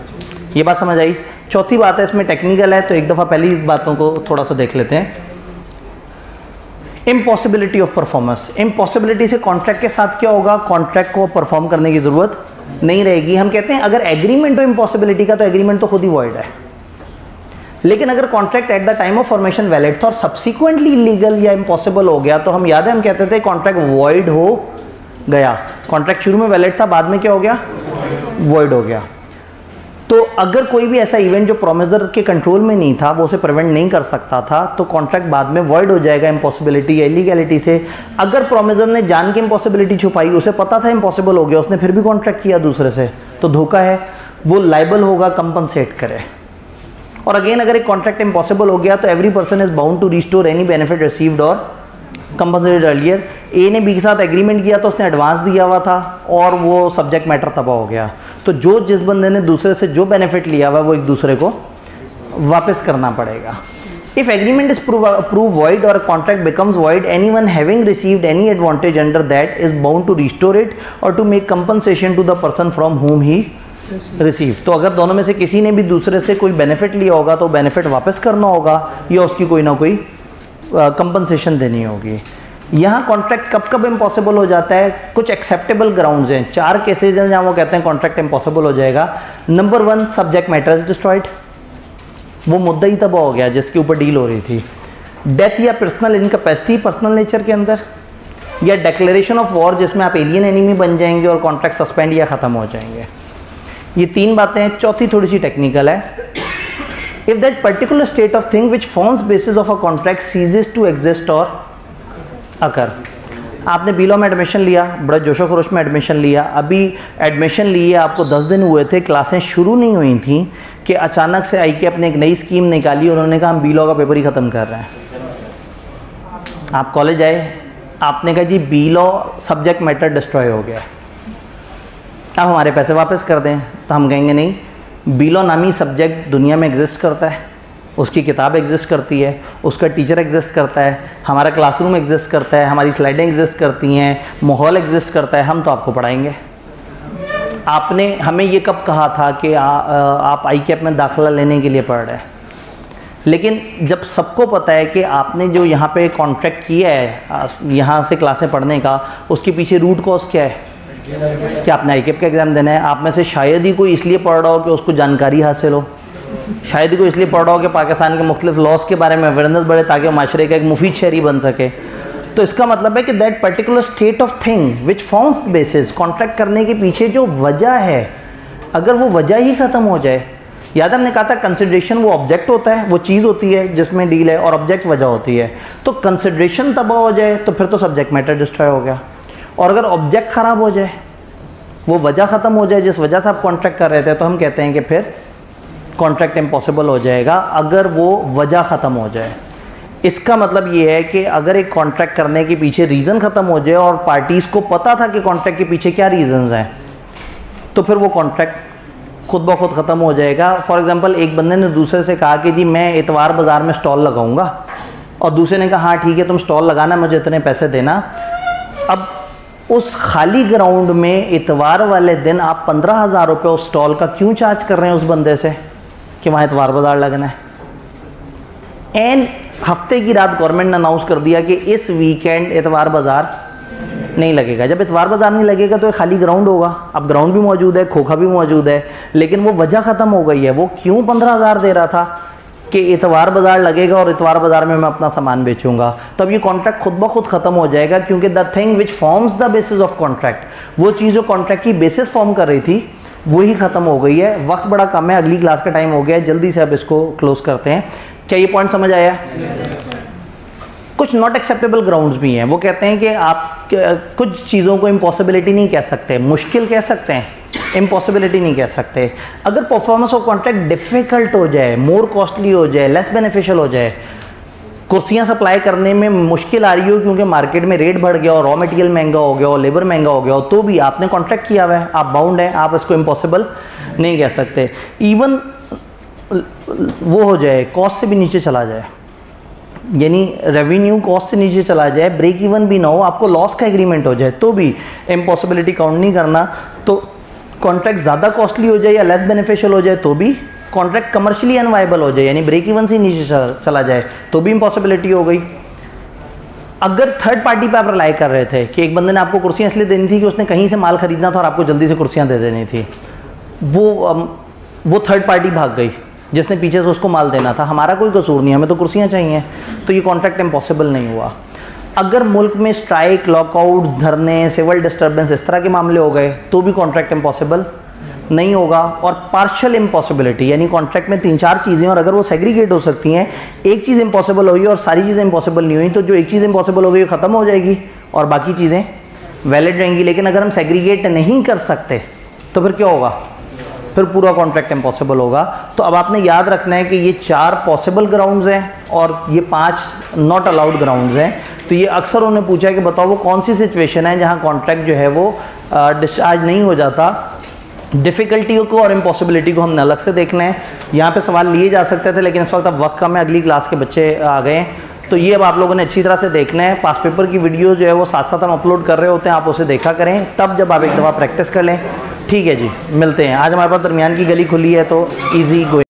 ये बात समझ आई। चौथी बात है, इसमें टेक्निकल है तो एक दफ़ा पहले इस बातों को थोड़ा सा देख लेते हैं। Impossibility of performance. इम्पॉसिबिलिटी से कॉन्ट्रैक्ट के साथ क्या होगा, कॉन्ट्रैक्ट को परफॉर्म करने की ज़रूरत नहीं रहेगी। हम कहते हैं अगर एग्रीमेंट हो इम्पॉसिबिलिटी का तो एग्रीमेंट तो खुद ही वॉइड है, लेकिन अगर contract at the time of formation valid था और सब्सिक्वेंटली इलीगल या इम्पॉसिबल हो गया तो हम याद है हम कहते थे कॉन्ट्रैक्ट वॉइड हो गया। कॉन्ट्रैक्ट शुरू में वैलिड था, बाद में क्या हो गया, वॉइड हो गया। तो अगर कोई भी ऐसा इवेंट जो प्रोमिसर के कंट्रोल में नहीं था, वो उसे प्रिवेंट नहीं कर सकता था, तो कॉन्ट्रैक्ट बाद में वॉइड हो जाएगा इम्पॉसिबिलिटी या इलीगैलिटी से। अगर प्रोमिसर ने जान के इम्पॉसिबिलिटी छुपाई, उसे पता था इम्पॉसिबल हो गया, उसने फिर भी कॉन्ट्रैक्ट किया दूसरे से, तो धोखा है, वो लाइबल होगा, कंपनसेट करे। और अगेन अगर एक कॉन्ट्रैक्ट इम्पॉसिबल हो गया तो every person is bound to restore any benefit received or compensated earlier. A ने बी के साथ एग्रीमेंट किया तो उसने एडवांस दिया हुआ था और वो सब्जेक्ट मैटर तबाह हो गया, तो जो जिस बंदे ने दूसरे से जो बेनिफिट लिया हुआ वो एक दूसरे को वापस करना पड़ेगा। If agreement is prove void और contract becomes void, anyone having received any advantage under that is bound to restore it और to make compensation to the person from whom he receive. तो अगर दोनों में से किसी ने भी दूसरे से कोई बेनिफिट लिया होगा तो बेनिफिट वापस करना होगा या उसकी कोई ना कोई कंपनसेशन देनी होगी। यहाँ कॉन्ट्रैक्ट कब कब इम्पॉसिबल हो जाता है, कुछ एक्सेप्टेबल ग्राउंड्स हैं, 4 केसेज हैं जहाँ वो कहते हैं कॉन्ट्रैक्ट इम्पॉसिबल हो जाएगा। Number 1, subject matter is destroyed, वो मुद्दा ही तबाह हो गया जिसके ऊपर डील हो रही थी। डेथ या पर्सनल इनकैपेसिटी पर्सनल नेचर के अंदर, या डिक्लेरेशन ऑफ वॉर जिसमें आप एलियन एनिमी बन जाएंगे और कॉन्ट्रैक्ट सस्पेंड या ख़त्म हो जाएंगे। ये 3 बातें हैं। चौथी थोड़ी सी टेक्निकल है। If that particular state of thing which forms basis of a contract ceases to exist or occur. आपने बीलॉ में एडमिशन लिया, बड़ा जोशो खरोश में एडमिशन लिया, अभी एडमिशन लिए आपको 10 दिन हुए थे, क्लासें शुरू नहीं हुई थी कि अचानक से आई के अपने एक नई स्कीम निकाली, उन्होंने कहा हम बीलॉ का पेपर ही ख़त्म कर रहे हैं। आप कॉलेज आए, आपने कहा जी बीलॉ सब्जेक्ट मैटर डिस्ट्रॉय हो गया, आप हमारे पैसे वापस कर दें, तो हम कहेंगे नहीं, बीलॉ नामी सब्जेक्ट दुनिया में एग्जिस्ट करता है, उसकी किताब एग्जिस्ट करती है, उसका टीचर एग्जिस्ट करता है, हमारा क्लासरूम एग्जिस्ट करता है, हमारी स्लाइडें एग्जिस्ट करती हैं, माहौल एग्जिस्ट करता है, हम तो आपको पढ़ाएंगे। आपने हमें ये कब कहा था कि आप ICAP में दाखिला लेने के लिए पढ़ रहे हैं, लेकिन जब सबको पता है कि आपने जो यहाँ पे कॉन्ट्रैक्ट किया है यहाँ से क्लासें पढ़ने का, उसके पीछे रूट कॉज क्या है कि आपने ICAP का एग्ज़ाम देना है। आप में से शायद ही कोई इसलिए पढ़ रहा हो कि उसको जानकारी हासिल हो, शायद ही कोई इसलिए पढ़ रहा हो कि पाकिस्तान के मुख्तलिफ लॉस के बारे में अवेयरनेस बढ़े ताकि माशरे का एक मुफीद शहरी बन सके। तो इसका मतलब है कि that particular state of thing which forms basis, contract करने के पीछे जो वजह है, अगर वो वजह ही ख़त्म हो जाए याद हमने कहा था कंसिडरेशन वो ऑब्जेक्ट होता है, वो चीज़ होती है जिसमें डील है, और ऑब्जेक्ट वजह होती है। तो कंसिडरेशन तबाह हो जाए तो फिर तो सब्जेक्ट मैटर डिस्ट्रॉय हो गया, और अगर ऑब्जेक्ट ख़राब हो जाए, वो वजह ख़त्म हो जाए जिस वजह से आप कॉन्ट्रैक्ट कर रहे थे, तो हम कहते हैं कि फिर कॉन्ट्रैक्ट इम्पॉसिबल हो जाएगा अगर वो वजह ख़त्म हो जाए। इसका मतलब ये है कि अगर एक कॉन्ट्रैक्ट करने के पीछे रीज़न ख़त्म हो जाए और पार्टीज़ को पता था कि कॉन्ट्रैक्ट के पीछे क्या रीज़न्स हैं, तो फिर वो कॉन्ट्रैक्ट खुद ब खुद ख़त्म हो जाएगा। फॉर एग्ज़ाम्पल, एक बंदे ने दूसरे से कहा कि जी मैं इतवार बाज़ार में स्टॉल लगाऊंगा, और दूसरे ने कहा हाँ ठीक है तुम स्टॉल लगाना, मुझे इतने पैसे देना। अब उस खाली ग्राउंड में इतवार वाले दिन आप 15,000 रुपये उस स्टॉल का क्यों चार्ज कर रहे हैं उस बंदे से कि वहाँ इतवार बाज़ार लगना है? एंड हफ्ते की रात गवर्नमेंट ने अनाउंस कर दिया कि इस वीकेंड इतवार बाज़ार नहीं लगेगा। जब इतवार बाज़ार नहीं लगेगा तो खाली ग्राउंड होगा। अब ग्राउंड भी मौजूद है, खोखा भी मौजूद है, लेकिन वो वजह ख़त्म हो गई है। वो क्यों 15,000 दे रहा था कि इतवार बाज़ार लगेगा और इतवार बाज़ार में मैं अपना सामान बेचूंगा, तो अब ये कॉन्ट्रैक्ट खुद ब खुद ख़त्म हो जाएगा, क्योंकि the thing which forms the basis of contract, वो चीज़ जो कॉन्ट्रैक्ट की बेसिस फॉर्म कर रही थी वही ख़त्म हो गई है। वक्त बड़ा कम है, अगली क्लास का टाइम हो गया है, जल्दी से अब इसको क्लोज करते हैं। क्या ये पॉइंट समझ आया? कुछ नॉट एक्सेप्टेबल ग्राउंड्स भी हैं। वो कहते हैं कि आप कुछ चीज़ों को इम्पॉसिबिलिटी नहीं कह सकते, मुश्किल कह सकते हैं, इम्पॉसिबिलिटी नहीं कह सकते। अगर परफॉर्मेंस ऑफ कॉन्ट्रैक्ट डिफ़िकल्ट हो जाए, मोर कॉस्टली हो जाए, लेस बेनिफिशियल हो जाए, कुर्सियाँ सप्लाई करने में मुश्किल आ रही हो क्योंकि मार्केट में रेट बढ़ गया और रॉ मटेरियल महंगा हो गया और लेबर महंगा हो गया हो, तो भी आपने कॉन्ट्रैक्ट किया हुआ है, आप बाउंड हैं, आप इसको इम्पॉसिबल नहीं कह सकते। इवन वो हो जाए, कॉस्ट से भी नीचे चला जाए, यानी रेवेन्यू कॉस्ट से नीचे चला जाए, ब्रेक इवन भी ना हो, आपको लॉस का एग्रीमेंट हो जाए, तो भी इम्पॉसिबिलिटी काउंट नहीं करना। तो कॉन्ट्रैक्ट ज़्यादा कॉस्टली हो जाए या लेस बेनिफिशियल हो जाए, तो भी कॉन्ट्रैक्ट कमर्शियली अनवाइबल हो जाए, यानी ब्रेक इवन से नीचे चला जाए, तो भी इम्पॉसिबिलिटी हो गई। अगर थर्ड पार्टी पे आप रिलाई कर रहे थे कि एक बंदे ने आपको कुर्सियाँ इसलिए देनी थी कि उसने कहीं से माल खरीदना था और आपको जल्दी से कुर्सियाँ दे देनी थी, वो थर्ड पार्टी भाग गई जिसने पीछे से उसको माल देना था, हमारा कोई कसूर नहीं, हमें तो कुर्सियाँ चाहिए, तो ये कॉन्ट्रैक्ट इम्पॉसिबल नहीं हुआ। अगर मुल्क में स्ट्राइक, लॉकआउट, धरने, सिविल डिस्टर्बेंस, इस तरह के मामले हो गए, तो भी कॉन्ट्रैक्ट इम्पॉसिबल नहीं होगा। और पार्शियल इम्पॉसिबिलिटी, यानी कॉन्ट्रैक्ट में 3-4 चीज़ें और अगर वो सेग्रीगेट हो सकती हैं, एक चीज़ इम्पॉसिबल हुई और सारी चीज़ें इम्पॉसिबल नहीं हुई, तो जो एक चीज़ इम्पॉसिबल हो गई वो ख़त्म हो जाएगी और बाकी चीज़ें वैलिड रहेंगी। लेकिन अगर हम सेग्रीगेट नहीं कर सकते तो फिर क्या होगा? फिर पूरा कॉन्ट्रैक्ट इम्पॉसिबल होगा। तो अब आपने याद रखना है कि ये 4 पॉसिबल ग्राउंड्स हैं और ये 5 नॉट अलाउड ग्राउंड्स हैं। तो ये अक्सर उन्होंने पूछा है कि बताओ वो कौन सी सिचुएशन है जहाँ कॉन्ट्रैक्ट जो है वो डिस्चार्ज नहीं हो जाता। डिफ़िकल्टी को और इम्पॉसिबिलिटी को हमने अलग से देखना है। यहाँ पे सवाल लिए जा सकते थे, लेकिन इस वक्त अब वक्त कम है, अगली क्लास के बच्चे आ गए हैं, तो ये अब आप लोगों ने अच्छी तरह से देखना है। पास पेपर की वीडियो जो है वो साथ साथ हम अपलोड कर रहे होते हैं, आप उसे देखा करें, तब जब आप एक दफ़ा प्रैक्टिस कर लें। ठीक है जी, मिलते हैं। आज हमारे पास दरमियान की गली खुली है तो ईजी गो।